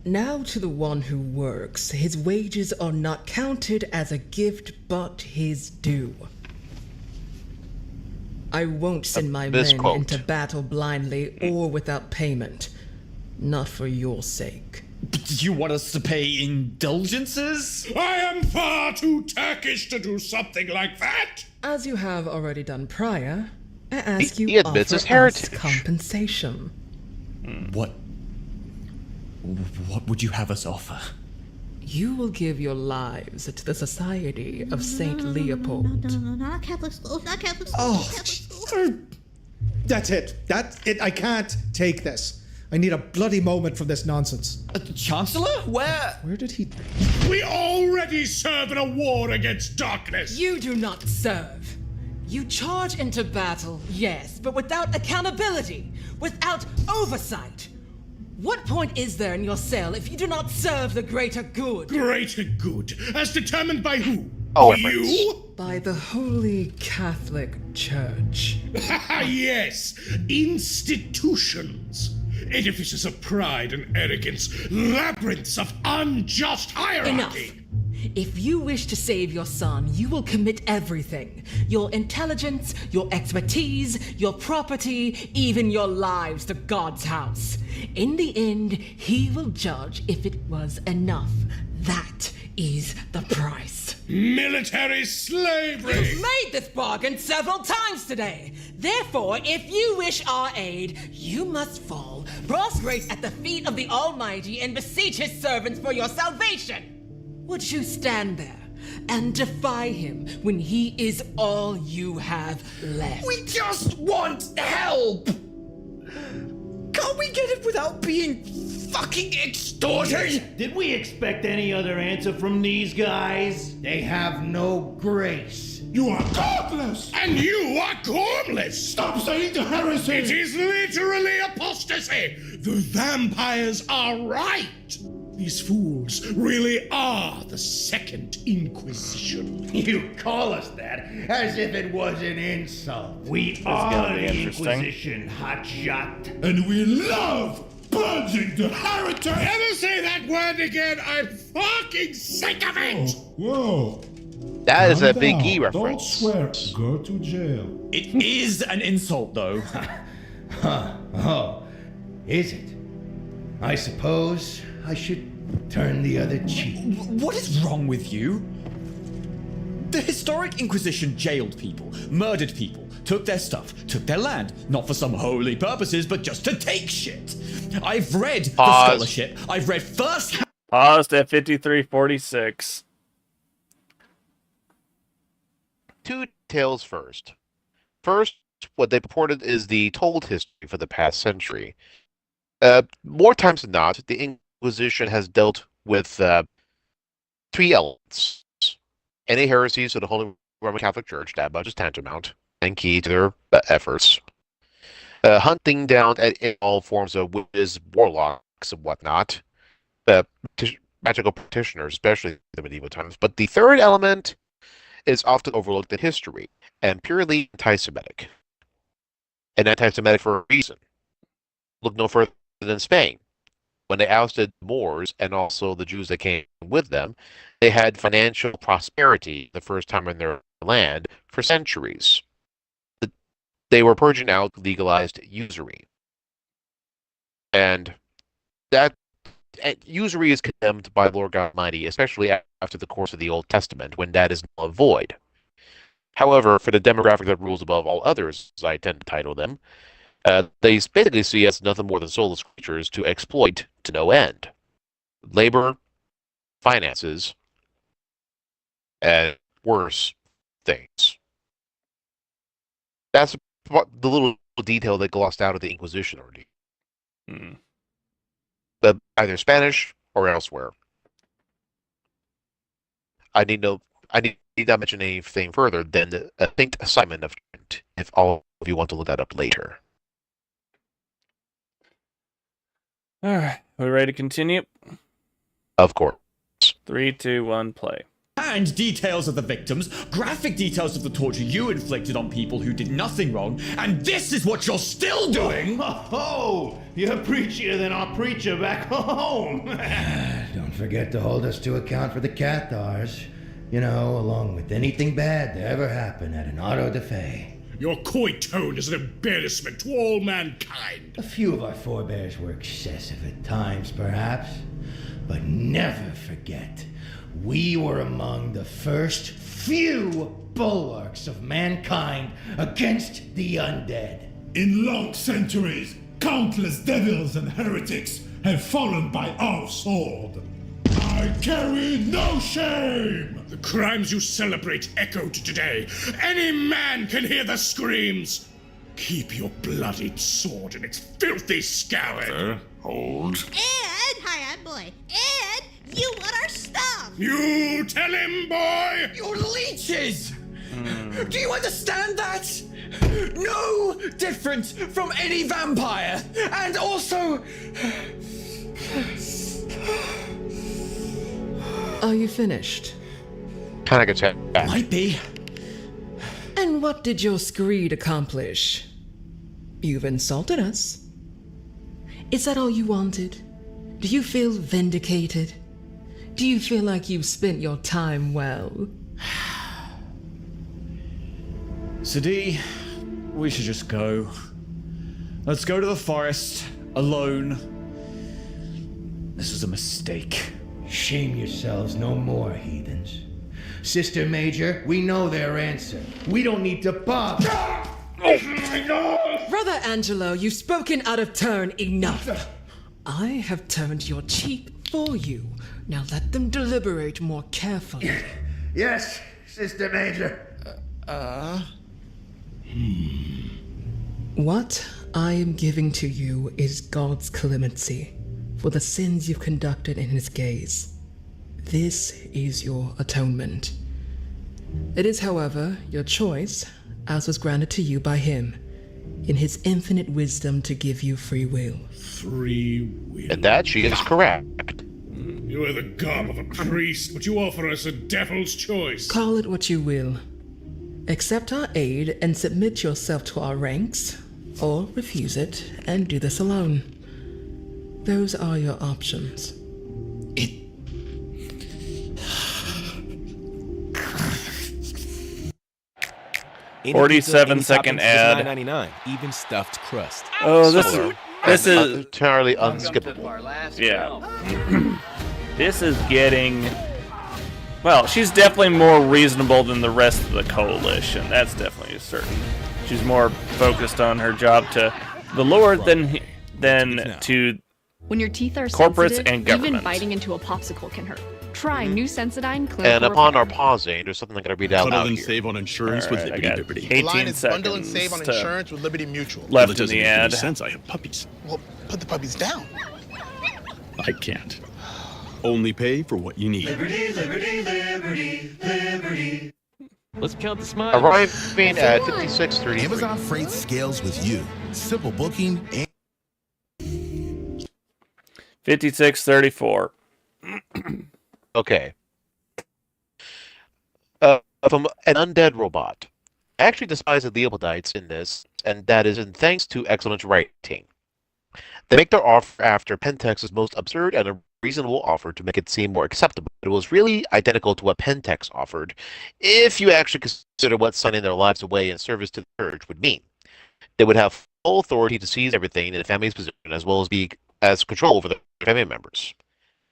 Now to the one who works, his wages are not counted as a gift, but his due. I won't send my men into battle blindly or without payment. Not for your sake. Do you want us to pay indulgences? I am far too Turkish to do something like that! As you have already done prior, I ask you he admits offer his heritage. us compensation. What would you have us offer? You will give your lives to the Society of Saint Leopold. No, not Catholic schools, not Catholic schools, not Catholic schools. That's it. That's it. I can't take this. I need a bloody moment from this nonsense. Chancellor? Where did he... We already serve in a war against darkness! You do not serve. You charge into battle, yes, but without accountability, without oversight. What point is there in your cell if you do not serve the greater good? Greater good, as determined by who? Oh, you? By the Holy Catholic Church. Yes, institutions. Edifices of pride and arrogance, labyrinths of unjust hierarchy. Enough. If you wish to save your son, you will commit everything. Your intelligence, your expertise, your property, even your lives to God's house. In the end, he will judge if it was enough. That is the price. Military slavery! You've made this bargain several times today. Therefore, if you wish our aid, you must fall, prostrate at the feet of the Almighty, and beseech his servants for your salvation. Would you stand there and defy him when he is all you have left? We just want help! Can't we get it without being fucking extorted? Did we expect any other answer from these guys? They have no grace. You are godless! And you are gormless! Stop saying the heresy! It is literally apostasy! The vampires are right! These fools really are the Second Inquisition. You call us that as if it was an insult. We are the Inquisition, hotshot. And we love purging the heretics! Ever say that word again? I'm fucking sick of it! Whoa. That is a Calm Big down. E Don't reference. swear. Go to jail. It is an insult, though. Huh. Oh, is it? I suppose I should turn the other cheek. What is wrong with you? The historic Inquisition jailed people, murdered people, took their stuff, took their land, not for some holy purposes, but just to take shit. I've read the scholarship. I've read first. Paused at 53:46. Two tales first. First, what they purported is the told history for the past century. More times than not, the Inquisition has dealt with three elements. Any heresies of the Holy Roman Catholic Church, that much is tantamount and key to their efforts. Hunting down at all forms of witches, warlocks, and whatnot. Magical practitioners, especially in the medieval times. But the third element is often overlooked in history, and purely anti-Semitic. And anti-Semitic for a reason. Look no further than Spain. When they ousted the Moors and also the Jews that came with them, they had financial prosperity the first time in their land for centuries. They were purging out legalized usury. And that usury is condemned by Lord God Almighty, especially after the course of the Old Testament, when that is null and void. However, for the demographic that rules above all others, as I tend to title them, they basically see us nothing more than soulless creatures to exploit to no end. Labor, finances, and worse things. That's the little detail that glossed out of the Inquisition ordeal. Either Spanish or elsewhere. I need not mention anything further than the distinct assignment of Trent, if all of you want to look that up later. Alright, we ready to continue? Of course. 3, 2, 1, play. And details of the victims, graphic details of the torture you inflicted on people who did nothing wrong, and this is what you're still doing! Oh, you're preachier than our preacher back home. Don't forget to hold us to account for the Cathars. You know, along with anything bad that ever happened at an auto da fe. Your coy tone is an embarrassment to all mankind. A few of our forebears were excessive at times, perhaps. But never forget, we were among the first few bulwarks of mankind against the undead. In long centuries, countless devils and heretics have fallen by our sword. I carry no shame! The crimes you celebrate echoed today. Any man can hear the screams. Keep your bloodied sword in its filthy scabbard. Hold. Ed! Hi, Ed boy. Ed! You want our stuff! You tell him, boy! You're leeches! Do you understand that? No different from any vampire! And also, Are you finished? Kind of gets Might be. And what did your screed accomplish? You've insulted us. Is that all you wanted? Do you feel vindicated? Do you feel like you've spent your time well? Sadi, we should just go. Let's go to the forest, alone. This was a mistake. Shame yourselves no more, heathens. Sister Major, we know their answer. We don't need to bother. Brother Angelo, you've spoken out of turn enough. I have turned your cheek for you. Now let them deliberate more carefully. Yes, Sister Major. What I am giving to you is God's clemency for the sins you've conducted in his gaze. This is your atonement. It is, however, your choice, as was granted to you by him, in his infinite wisdom to give you free will. Free will. And that she is correct. You wear the garb of a priest, but you offer us a devil's choice. Call it what you will. Accept our aid and submit yourself to our ranks, or refuse it and do this alone. Those are your options. 47-second ad. $9.99, even stuffed crust. Oh, this is entirely unskippable. Yeah. This is getting. Well, she's definitely more reasonable than the rest of the coalition. That's definitely certain. She's more focused on her job to the Lord than to when your teeth are corporates sensitive, and government. even biting into a popsicle can hurt. Try new Sensodyne clinical. And upon our pausing, there's something I'm going to read out Bundle loud and here. save on insurance with Liberty Liberty. 18 Line is seconds bundle and save on insurance with Liberty Mutual. left Well, it in doesn't the make any ad. sense. I have puppies. Well, put the puppies down. I can't. Only pay for what you need. Liberty, liberty, liberty, liberty. Let's count the smiles. Arriving at 56:33. Amazon Freight scales with you. Simple booking and 56:34. Okay. From an undead robot. I actually despise the Leopoldines in this, and that is in thanks to excellent writing. They make their offer after Pentex's most absurd and unreasonable offer to make it seem more acceptable. It was really identical to what Pentex offered, if you actually consider what signing their lives away in service to the church would mean. They would have full authority to seize everything in the family's possession, as well as control over their family members.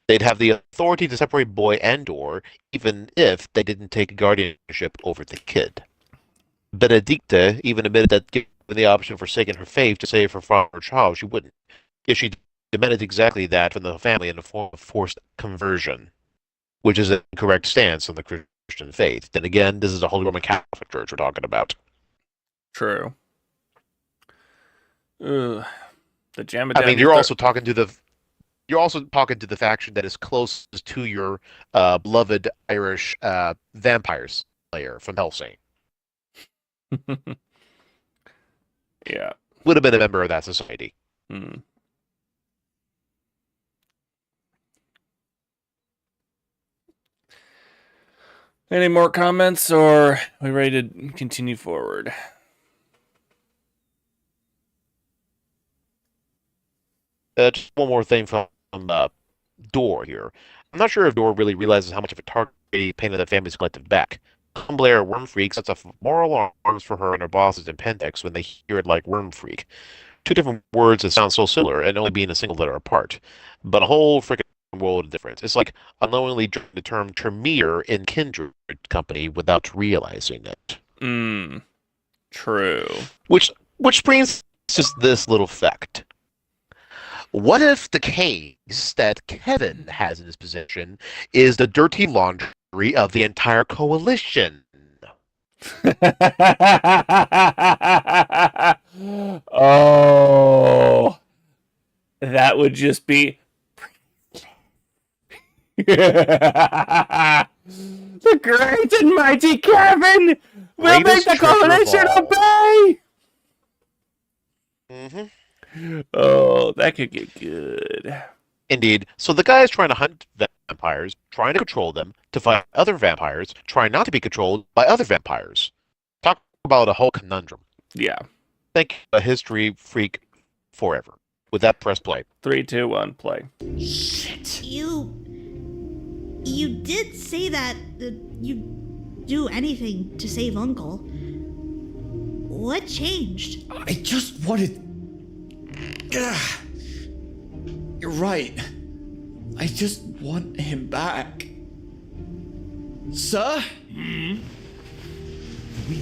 They'd have the authority to separate boy and door, even if they didn't take guardianship over the kid. Benedicta even admitted that given the option for forsaking her faith to save her father child, she wouldn't, if she demanded exactly that from the family in the form of forced conversion, which is an incorrect stance on the Christian faith. Then again, this is a Holy Roman Catholic Church we're talking about. True. Ugh. The Jamadan. I mean, you're also talking to the faction that is closest to your beloved Irish vampire slayer from Helsing. Yeah. Would have been a member of that society. Hmm. Any more comments, or are we ready to continue forward? Just one more thing from Dor here. I'm not sure if Dor really realizes how much of a target he painted the family's collective back. Some Blair Worm Freak sets off moral alarms for her and her bosses in Pentex when they hear it like Worm Freak. Two different words that sound so similar and only being a single letter apart. But a whole freaking world of difference. It's like unknowingly dropping the term Tremere in Kindred Company without realizing it. True. Which brings just this little fact. What if the case that Kevin has in his possession is the dirty laundry of the entire coalition? Oh, that would just be the great and mighty Kevin will make the coalition obey. Mm-hmm. Oh, that could get good. Indeed. So the guy is trying to hunt vampires, trying to control them, to fight other vampires, trying not to be controlled by other vampires. Talk about a whole conundrum. Yeah. Think a history freak forever. With that, press play. 3, 2, 1, play. Shit. You did say that you'd do anything to save Uncle. What changed? I just wanted... You're right. I just want him back. Sir? We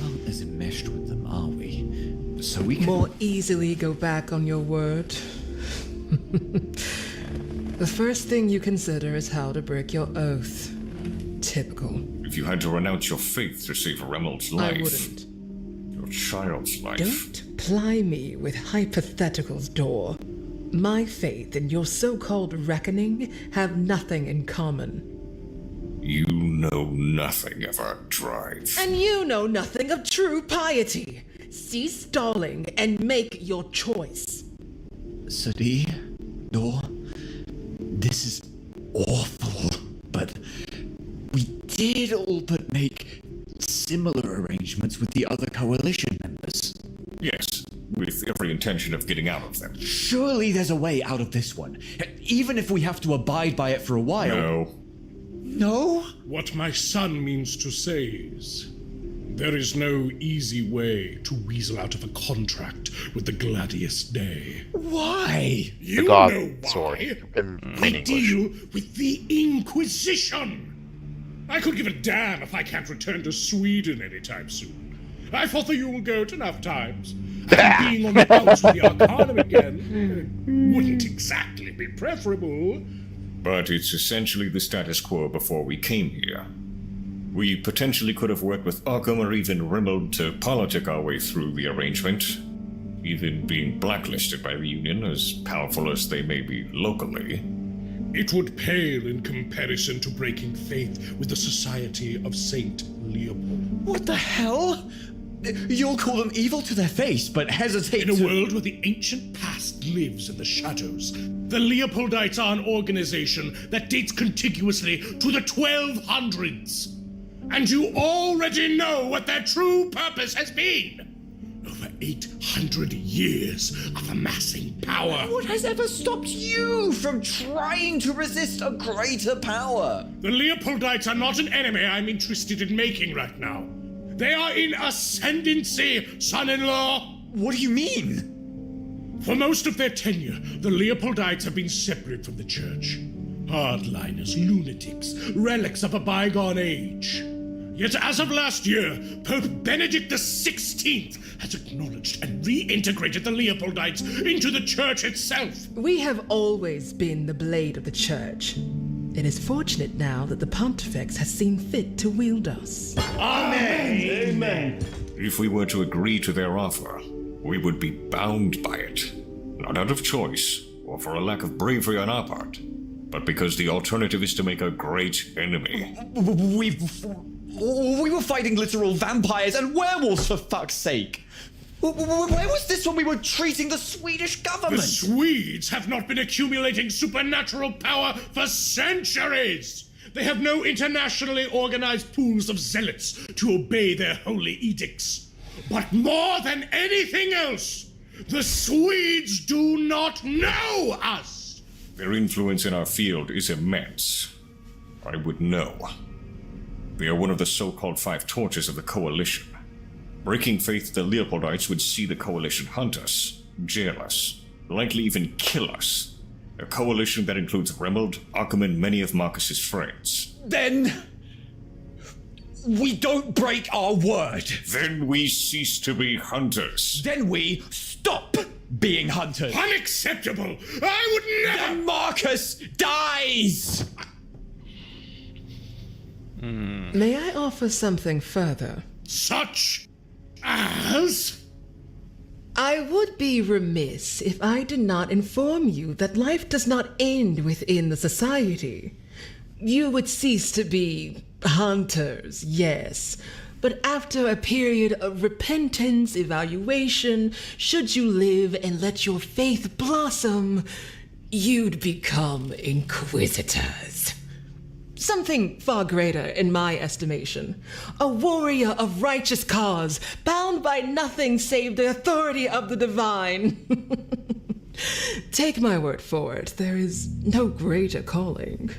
aren't as enmeshed with them, are we? So we can... More easily go back on your word. The first thing you consider is how to break your oath. Typical. If you had to renounce your faith to save Remel's life... I wouldn't. Your child's life... Don't ply me with hypotheticals, Dor. My faith and your so-called reckoning have nothing in common. You know nothing of our drive. And you know nothing of true piety. Cease stalling and make your choice. Sadi, Dor, this is awful, but we did all but make similar arrangements with the other coalition members. Yes, with every intention of getting out of them. Surely there's a way out of this one, even if we have to abide by it for a while. No. No? What my son means to say is, there is no easy way to weasel out of a contract with the Gladius Day. Why? You God know why. sword in We plain English. deal with the Inquisition. I could give a damn if I can't return to Sweden anytime soon. I fought the Yule Goat enough times. And being on the outs with the Arcanum again wouldn't exactly be preferable. But it's essentially the status quo before we came here. We potentially could have worked with Arkham or even Rimmel to politic our way through the arrangement, even being blacklisted by the Union, as powerful as they may be locally. It would pale in comparison to breaking faith with the Society of Saint Leopold. What the hell? You'll call them evil to their face, but hesitate In a world where the ancient past lives in the shadows, the Leopoldites are an organization that dates contiguously to the 1200s. And you already know what their true purpose has been. Over 800 years of amassing power. What has ever stopped you from trying to resist a greater power? The Leopoldites are not an enemy I'm interested in making right now. They are in ascendancy, son-in-law. What do you mean? For most of their tenure, the Leopoldites have been separate from the church. Hardliners, lunatics, relics of a bygone age. Yet as of last year, Pope Benedict XVI has acknowledged and reintegrated the Leopoldites into the church itself. We have always been the blade of the church. It is fortunate now that the Pontifex has seen fit to wield us. Amen. Amen. If we were to agree to their offer, we would be bound by it. Not out of choice, or for a lack of bravery on our part, but because the alternative is to make a great enemy. We were fighting literal vampires and werewolves, for fuck's sake! Where was this when we were treating the Swedish government? The Swedes have not been accumulating supernatural power for centuries! They have no internationally organized pools of zealots to obey their holy edicts. But more than anything else, the Swedes do not know us! Their influence in our field is immense. I would know. They are one of the so-called Five Torches of the Coalition. Breaking faith, the Leopoldites would see the Coalition hunt us, jail us, likely even kill us. A coalition that includes Remmeld, Arkham, and many of Marcus's friends. Then... we don't break our word. Then we cease to be hunters. Then we stop being hunters. Unacceptable! I would never... Then Marcus dies! May I offer something further? Such as? I would be remiss if I did not inform you that life does not end within the society. You would cease to be hunters, yes, but after a period of repentance, evaluation, should you live and let your faith blossom, you'd become inquisitors. Something far greater in my estimation. A warrior of righteous cause, bound by nothing save the authority of the divine. Take my word for it, there is no greater calling.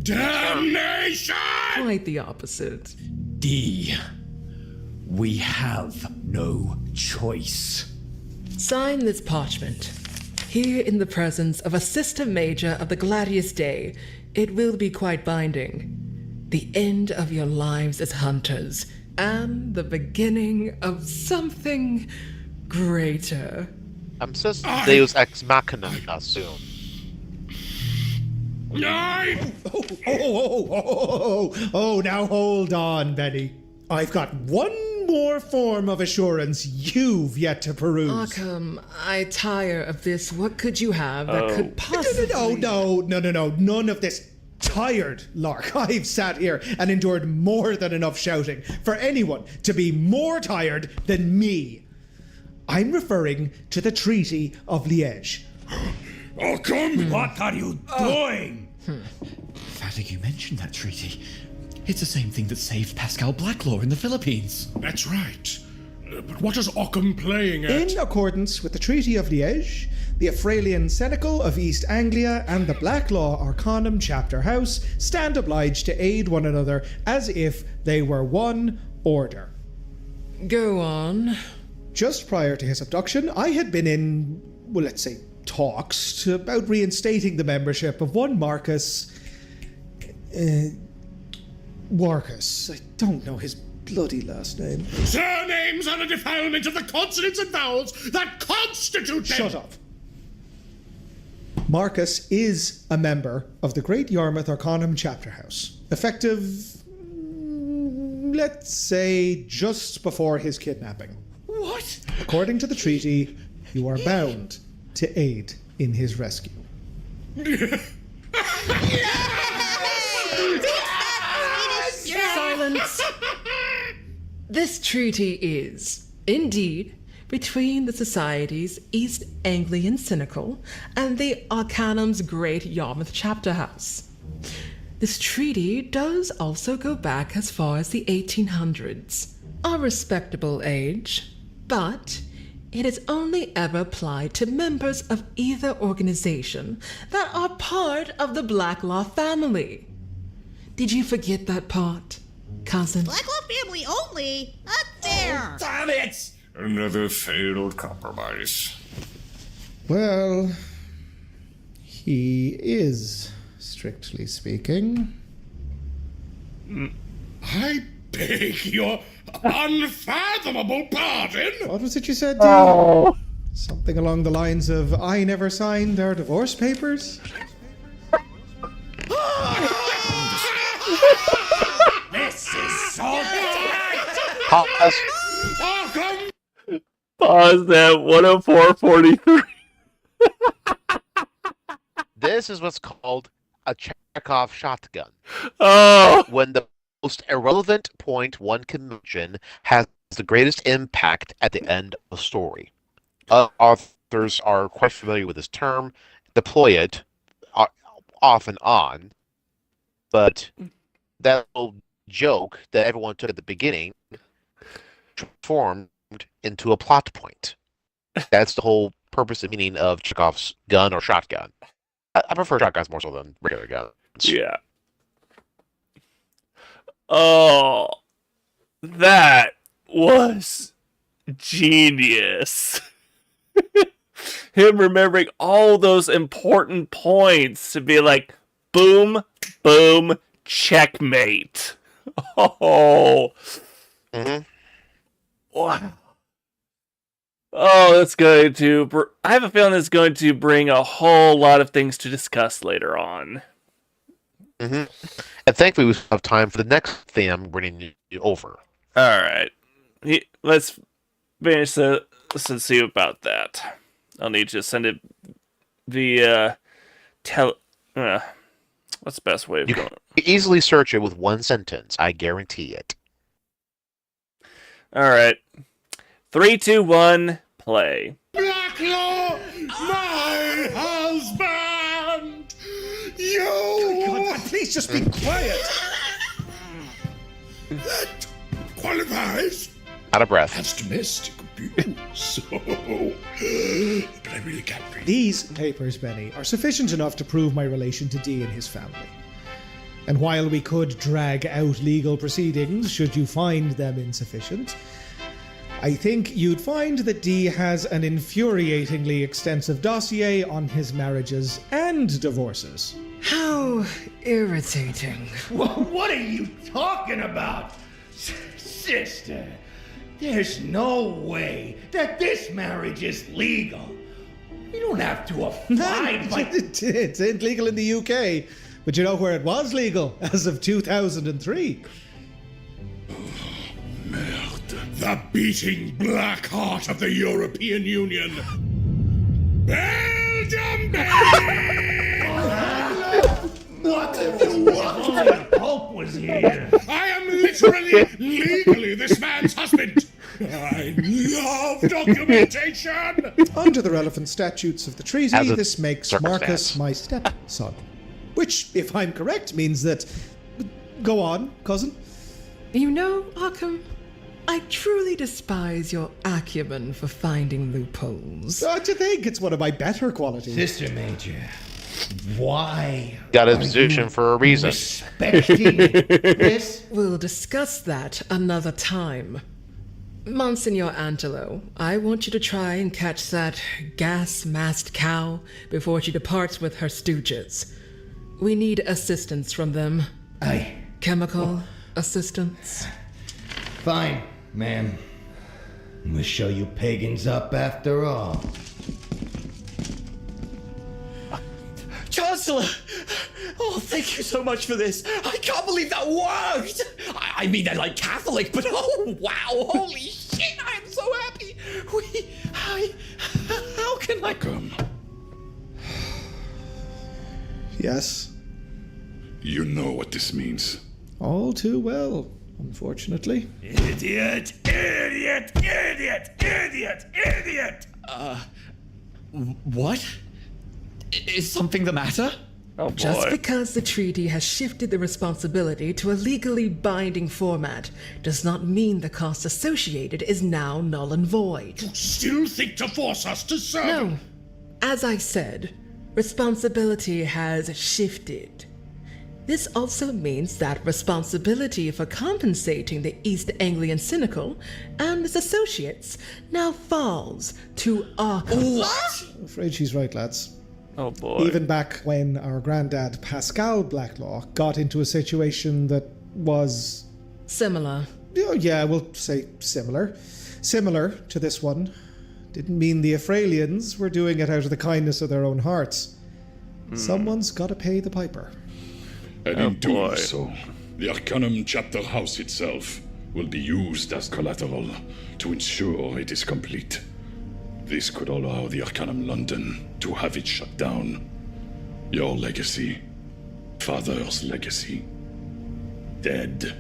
Damnation! Quite the opposite. D. We have no choice. Sign this parchment. Here in the presence of a System Major of the Gladius Day, it will be quite binding. The end of your lives as hunters, and the beginning of something greater. I'm just Deus Ex Machina soon. Oh, now hold on, Benny. I've got one more form of assurance you've yet to peruse. Arkham, I tire of this. What could you have that could possibly... No. None of this tired lark. I've sat here and endured more than enough shouting for anyone to be more tired than me. I'm referring to the Treaty of Liège. Arkham! What are you doing? Fatigue, you mentioned that treaty. It's the same thing that saved Pascal Blacklaw in the Philippines. That's right. But what is Occam playing at? In accordance with the Treaty of Liège, the Ephraelian Senecal of East Anglia and the Blacklaw Arcanum Chapter House stand obliged to aid one another as if they were one order. Go on. Just prior to his abduction, I had been in, well, let's say, talks about reinstating the membership of one Marcus... Warcus. I don't know his bloody last name. Surnames are a defilement of the consonants and vowels that constitute them! Shut up. Marcus is a member of the Great Yarmouth Arcanum Chapter House, effective, let's say, just before his kidnapping. What? According to the treaty, you are bound to aid in his rescue. Silence! This treaty is, indeed, between the Society's East Anglian Cynical and the Arcanum's Great Yarmouth Chapter House. This treaty does also go back as far as the 1800s, a respectable age, but it is only ever applied to members of either organization that are part of the Blacklaw family. Did you forget that part, cousin? Blacklaw family only? Not fair! Damn it! Another failed compromise. Well, he is, strictly speaking. I beg your unfathomable pardon? What was it you said, Dean? Something along the lines of, I never signed our divorce papers? This is so Pause. Pause that 104.43. This is what's called a Chekhov shotgun. Oh! When the most irrelevant point one can mention has the greatest impact at the end of a story. Authors are quite familiar with this term, deploy it off and on, but that little joke that everyone took at the beginning transformed into a plot point. That's the whole purpose and meaning of Chekhov's gun or shotgun. I prefer shotguns more so than regular guns. Yeah. Oh, that was genius. Him remembering all those important points to be like, boom, boom, checkmate. Oh. Mm-hmm. Wow. Oh, that's going to... I have a feeling it's going to bring a whole lot of things to discuss later on. Mm-hmm. And thankfully we have time for the next thing I'm running over. Alright. Let's finish this and see about that. I'll need to send it via... what's the best way of going? You can easily search it with one sentence. I guarantee it. Alright. 3, 2, 1, play. Blacklaw! My please just be quiet. That qualifies Out of breath. as domestic abuse. But I really can't breathe. These papers, Benny, are sufficient enough to prove my relation to Dee and his family. And while we could drag out legal proceedings should you find them insufficient, I think you'd find that Dee has an infuriatingly extensive dossier on his marriages and divorces. How irritating. What are you talking about? Sister, there's no way that this marriage is legal. You don't have to abide by... It's illegal in the UK, but you know where it was legal as of 2003. The beating black heart of the European Union. Belgium, What if the Pope was here? I am literally, legally this man's husband. I love documentation. Under the relevant statutes of the treaty, As a this makes circumstance. Marcus my stepson. Which, if I'm correct, means that... Go on, cousin. You know, Arkham, I truly despise your acumen for finding loopholes. Don't you think it's one of my better qualities? Sister Major, why? Got his position for a reason. Respecting this? We'll discuss that another time. Monsignor Angelo, I want you to try and catch that gas-masked cow before she departs with her stooges. We need assistance from them. Aye. Chemical assistance. Fine, ma'am. We'll show you pagans up after all. Chancellor! Oh, thank you so much for this. I can't believe that worked! I mean, I like Catholic, but oh, wow, holy shit, I am so happy! How can I... Come. Yes. You know what this means. All too well, unfortunately. Idiot! Idiot! Idiot! Idiot! Idiot! What? Is something the matter? Oh boy. Just because the treaty has shifted the responsibility to a legally binding format does not mean the cost associated is now null and void. You still think to force us to serve? No. As I said, responsibility has shifted. This also means that responsibility for compensating the East Anglian Cynical and his associates now falls to Arkham. What? I'm afraid she's right, lads. Oh boy. Even back when our granddad, Pascal Blacklaw, got into a situation that was... Similar. Oh, yeah, we'll say similar. Similar to this one. Didn't mean the Ephraelians were doing it out of the kindness of their own hearts. Someone's got to pay the piper. And Oh, in doing boy. so, the Arcanum chapter house itself will be used as collateral to ensure it is complete. This could allow the Arcanum London to have it shut down. Your legacy, father's legacy, dead.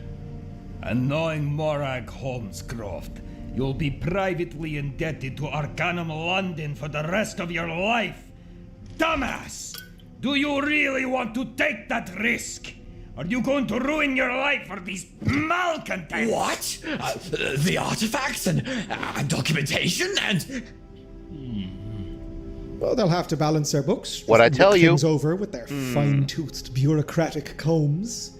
And knowing Morag Holmescroft, you'll be privately indebted to Arcanum London for the rest of your life. Dumbass! Do you really want to take that risk? Are you going to ruin your life for these malcontents? What? The artifacts and documentation and... Well, they'll have to balance their books. What I Look tell you. things over with their fine-toothed bureaucratic combs.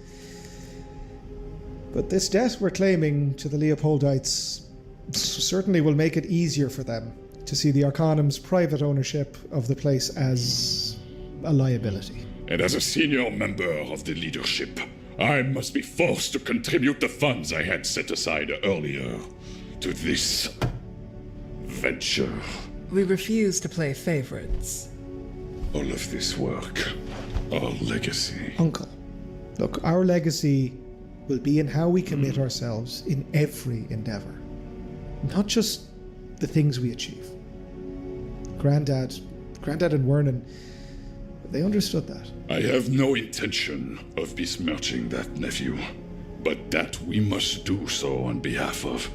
But this debt we're claiming to the Leopoldites certainly will make it easier for them to see the Arcanum's private ownership of the place as a liability. And as a senior member of the leadership, I must be forced to contribute the funds I had set aside earlier to this venture. We refuse to play favorites. All of this work, our legacy. Uncle, look, our legacy will be in how we commit ourselves in every endeavor. Not just the things we achieve. Granddad and Wernan, they understood that. I have no intention of besmirching that nephew, but that we must do so on behalf of.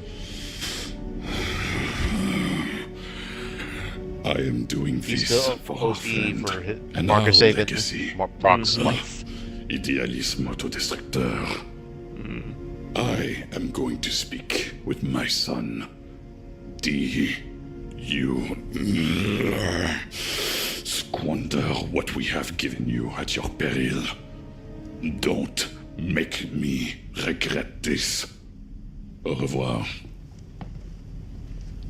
I am doing He's this still for OP our friend for his, and Marcus our Saban, legacy. Mark's life. Idéalisme autodestructeur. I am going to speak with my son. You squander what we have given you at your peril. Don't make me regret this. Au revoir.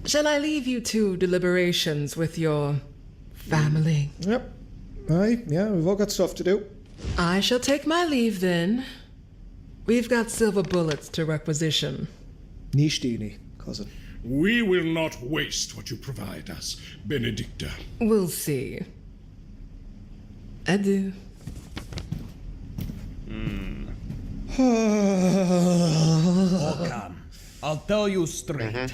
Shall I leave you to deliberations with your family? Yep. Aye, yeah, we've all got stuff to do. I shall take my leave then. We've got silver bullets to requisition. Nishtini, cousin. We will not waste what you provide us, Benedicta. We'll see. Adieu. Håkan, I'll tell you straight.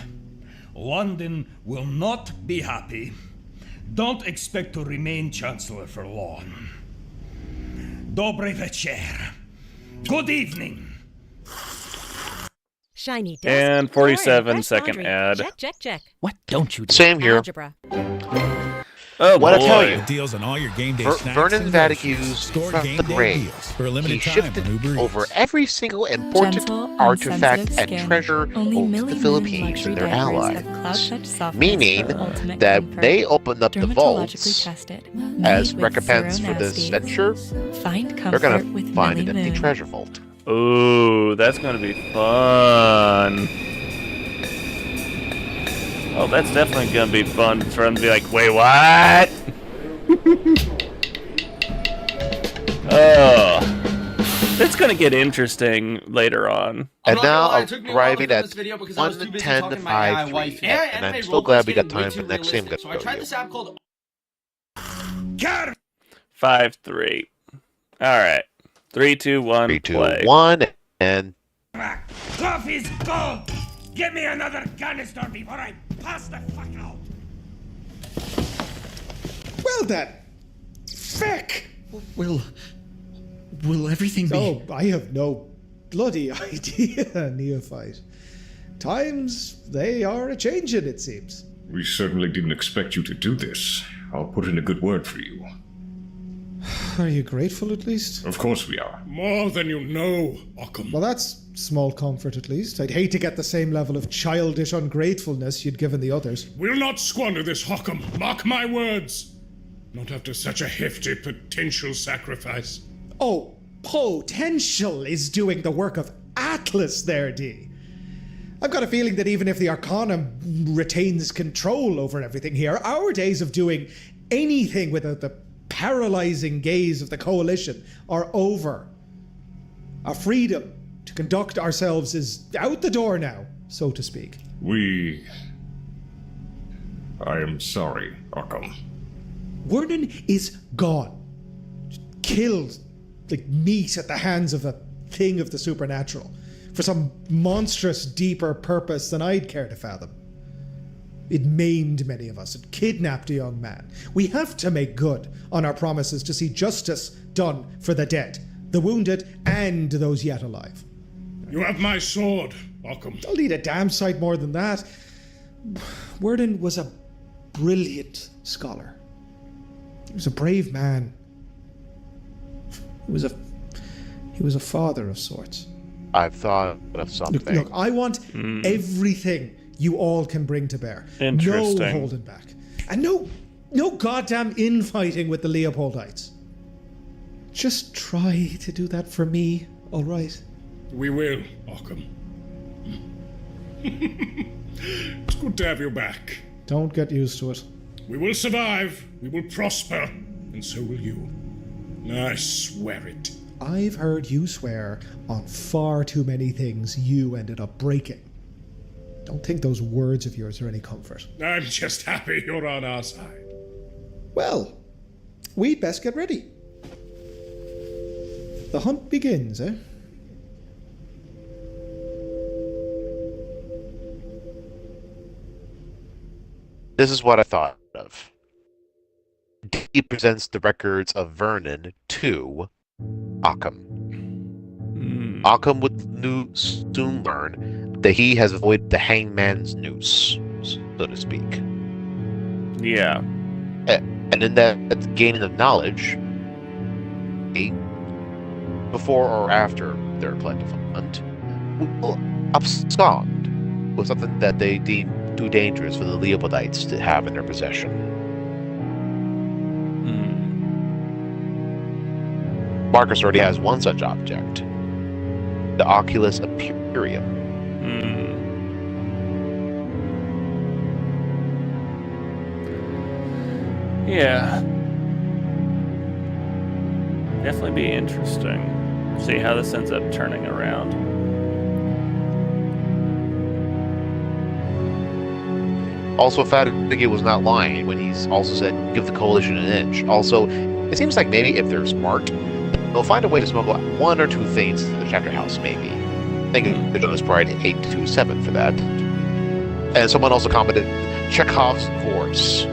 London will not be happy. Don't expect to remain Chancellor for long. Dobry večer. Good evening. Shiny desk. And 47-second ad. Check. What don't you do? Same here. Algebra. Oh, What I boy. tell you, Deals on all your game day snacks Vernon and Vaticu's groceries. Store from game the day grave. deals for a limited He time shifted on Uber Eats. over every single important artifact and treasure over to the Philippines and their allies, meaning that they opened up the vaults as recompense for this venture. They're gonna find an empty treasure vault. Ooh, that's gonna be fun. Oh, that's definitely gonna be fun for them to be like, wait, what? Oh, it's gonna get interesting later on. And now I'm arriving at 1:10:53, and I'm so glad we got time for the next game. So I tried this app called 5-3. All right, 3, 2, 1. 3, 2, play. 1, and Coffee's cold. Give me another canister before I pass the fuck out. Well then, feck! Will everything be... Oh, I have no bloody idea, neophyte. Times, they are a-changing, it seems. We certainly didn't expect you to do this. I'll put in a good word for you. Are you grateful, at least? Of course we are. More than you know, Occam. Well, that's small comfort, at least. I'd hate to get the same level of childish ungratefulness you'd given the others. We'll not squander this, Occam. Mark my words. Not after such a hefty potential sacrifice. Oh, potential is doing the work of Atlas there, D. I've got a feeling that even if the Arcanum retains control over everything here, our days of doing anything without the paralyzing gaze of the Coalition are over. Our freedom to conduct ourselves is out the door now, so to speak. I am sorry, Occam. Vernon is gone. Killed like meat at the hands of a thing of the supernatural for some monstrous, deeper purpose than I'd care to fathom. It maimed many of us. It kidnapped a young man. We have to make good on our promises to see justice done for the dead, the wounded, and those yet alive. You have my sword, Occam. I'll need a damn sight more than that. Vernon was a brilliant scholar. He was a brave man. He was a father of sorts. I've thought of something. Look, I want everything you all can bring to bear. Interesting. No holding back. And no goddamn infighting with the Leopoldites. Just try to do that for me, all right? We will, Occam. It's good to have you back. Don't get used to it. We will survive, we will prosper, and so will you. I swear it. I've heard you swear on far too many things you ended up breaking. Don't think those words of yours are any comfort. I'm just happy you're on our side. Well, we'd best get ready. The hunt begins, eh? This is what I thought of. He presents the records of Vernon to Occam. Occam would soon learn that he has avoided the hangman's noose, so to speak. Yeah. And in that gaining of knowledge, before or after their plentiful will abscond with something that they deem too dangerous for the Leopoldites to have in their possession. Marcus already has one such object, the Oculus Imperium. Yeah. Definitely be interesting. See how this ends up turning around. Also, Fatigue was not lying when he's also said, give the Coalition an inch. Also, it seems like maybe if they're smart, they'll find a way to smuggle one or two things to the chapter house, maybe. I think the Jonas Pride 827 for that. And someone also commented, Chekhov's Force.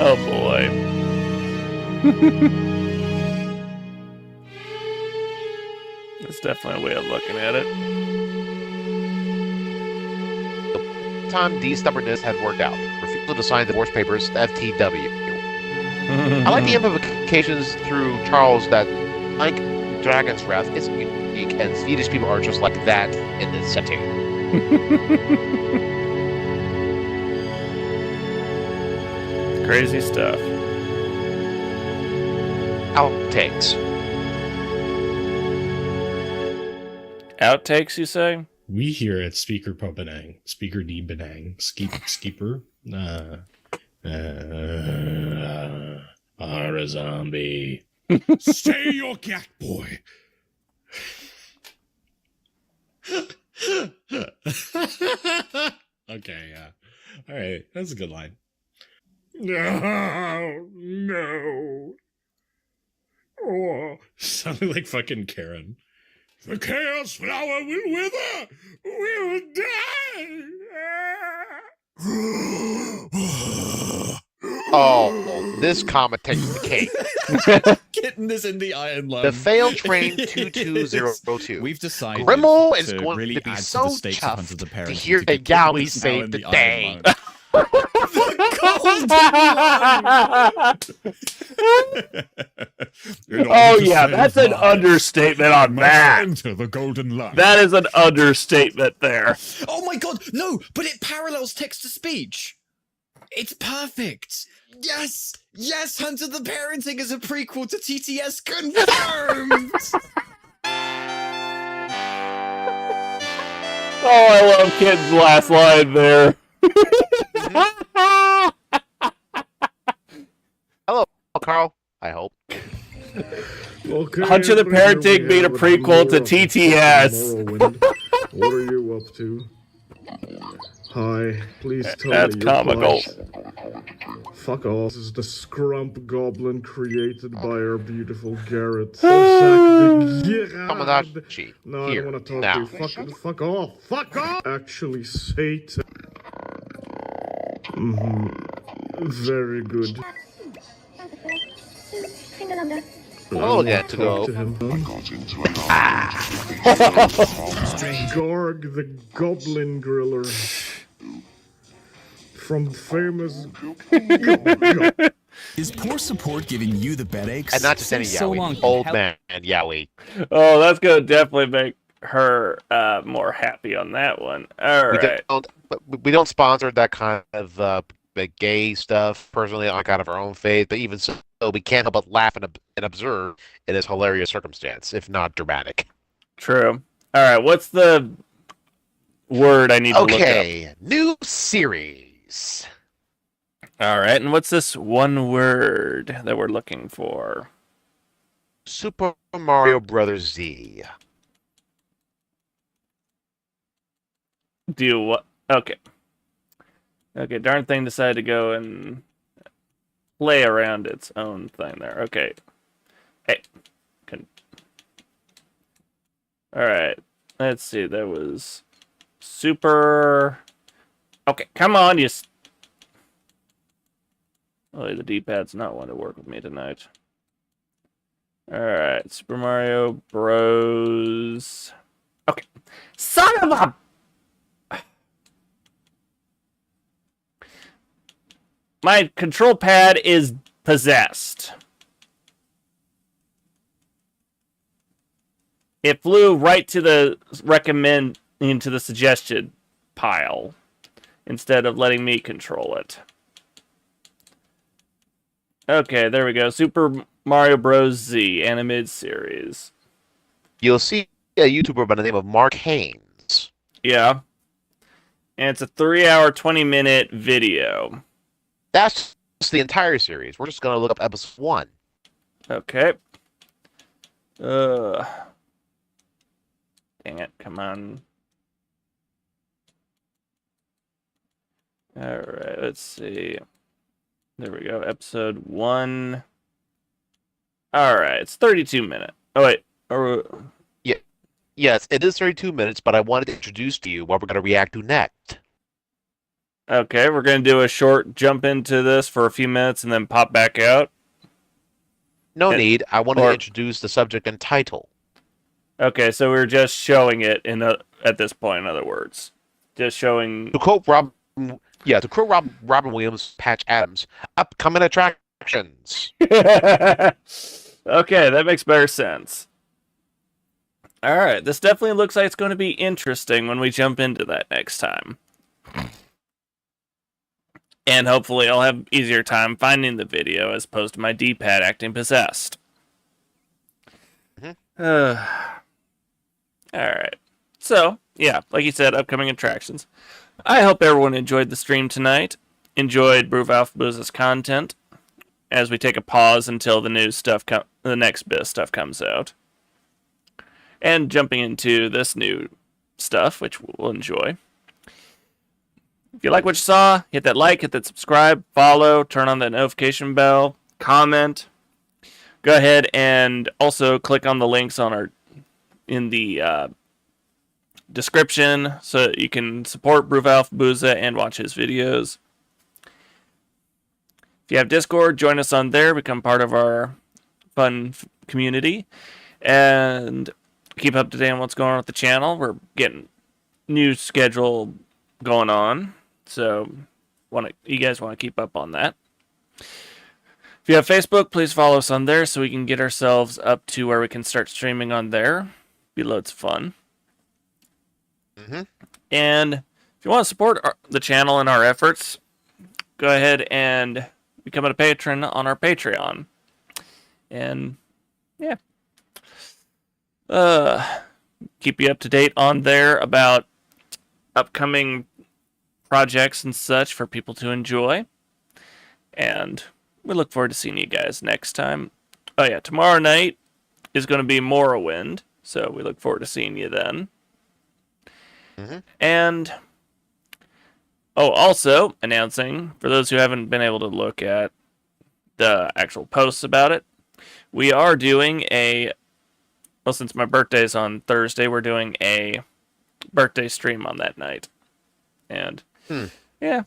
Oh boy. That's definitely a way of looking at it. The time Dee's stubbornness had worked out. Refusal to sign divorce papers, FTW. I like the implications through Charles that, like Dragon's Wrath, is unique, and Swedish people are just like that in this setting. Crazy stuff. Outtakes. Outtakes, you say? We here at Speaker Popenang, Speaker D Benang, Skeeper, are a zombie. Stay your cat, boy. Okay, yeah. All right, that's a good line. No, no. Oh, sounded like fucking Karen. The chaos flower will wither, will die. Oh, this comet takes the cake. Getting this in the Iron Lung. The failed train 2202. We've decided Grimmel is to going really to be add to so the stakes of Hunt chuffed of the to Parents hear to that be getting Yowie this now saved in the the day. Oh yeah, that's an understatement on that. Enter the golden line. That is an understatement there. Oh my god, no, but it parallels text to speech. It's perfect. Yes, yes, Hunt of the Parenting is a prequel to TTS confirmed. Oh, I love Kid's last line there. Hello, Carl. I hope. Okay, Hunch of the Parenting being a prequel to TTS. What are you up to? Hi, please tell That's me your comical. plight. Fuck off. This is the Scrump Goblin created by our beautiful Garrett. Tomodachi. No, Here, I don't want to talk now. to you. Fuck off. Fuck off! Actually, Satan. Very good. Hello again, to go. Garg the Goblin Griller. From famous. Is poor support giving you the bed aches? And not just any Yowie. Old man Yowie. Oh, that's gonna definitely make her more happy on that one. All right. We don't sponsor that kind of gay stuff. Personally, like out of our own faith, but even so, we can't help but laugh and observe in this hilarious circumstance, if not dramatic. True. All right. What's the word I need to look up? Okay, new series. All right, and what's this one word that we're looking for? Super Mario Brothers Z. Do what? Okay. Okay, darn thing decided to go and play around its own thing there. Okay. Hey. All right. Let's see. There was super. Okay, come on, you. Oh, the D-pad's not one to work with me tonight. All right, Super Mario Bros. Okay, son of a. My control pad is possessed. It flew right to the into the suggested pile instead of letting me control it. Okay, there we go. Super Mario Bros. Z animated series. You'll see a YouTuber by the name of Mark Haynes. Yeah. And it's a 3-hour, 20-minute video. That's the entire series. We're just going to look up episode 1. Okay. Dang it, come on. Alright, let's see. There we go, episode 1. Alright, it's 32 minutes. Oh, wait. Yeah. Yes, it is 32 minutes, but I wanted to introduce to you what we're going to react to next. Okay, we're going to do a short jump into this for a few minutes and then pop back out. No need. I wanted to introduce the subject and title. Okay, so we're just showing it at this point, in other words. Just showing... To quote Robin Williams, Patch Adams, upcoming attractions. Okay, that makes better sense. Alright, this definitely looks like it's going to be interesting when we jump into that next time. And hopefully I'll have easier time finding the video as opposed to my D-pad acting possessed. Alright. So, yeah, like you said, upcoming attractions. I hope everyone enjoyed the stream tonight, enjoyed Brew Alphabooza's content, as we take a pause until the new stuff, the next bit of stuff comes out. And jumping into this new stuff, which we'll enjoy. If you like what you saw, hit that like, hit that subscribe, follow, turn on that notification bell, comment. Go ahead and also click on the links in the description so that you can support Brew Alphabooza and watch his videos. If you have Discord, join us on there, become part of our fun community, and keep up to date on what's going on with the channel. We're getting new schedule going on. So, you guys want to keep up on that. If you have Facebook, please follow us on there so we can get ourselves up to where we can start streaming on there. Be loads of fun. And if you want to support the channel and our efforts, go ahead and become a patron on our Patreon. And, yeah. Keep you up to date on there about upcoming projects and such for people to enjoy. And we look forward to seeing you guys next time. Oh yeah, tomorrow night is going to be Morrowind, so we look forward to seeing you then. And also announcing, for those who haven't been able to look at the actual posts about it, we are doing since my birthday's on Thursday, we're doing a birthday stream on that night. And yeah,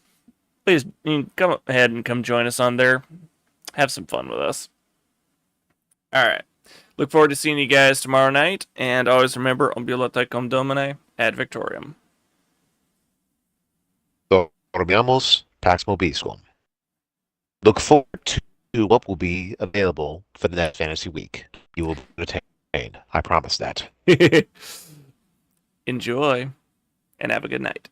please come ahead and come join us on there. Have some fun with us. Alright. Look forward to seeing you guys tomorrow night. And always remember, Ombula Tecum Domine ad Victoriam. Dormiamos, Pax Mobiscum. Look forward to what will be available for the next Fantasy Week. You will be entertained. I promise that. Enjoy, and have a good night.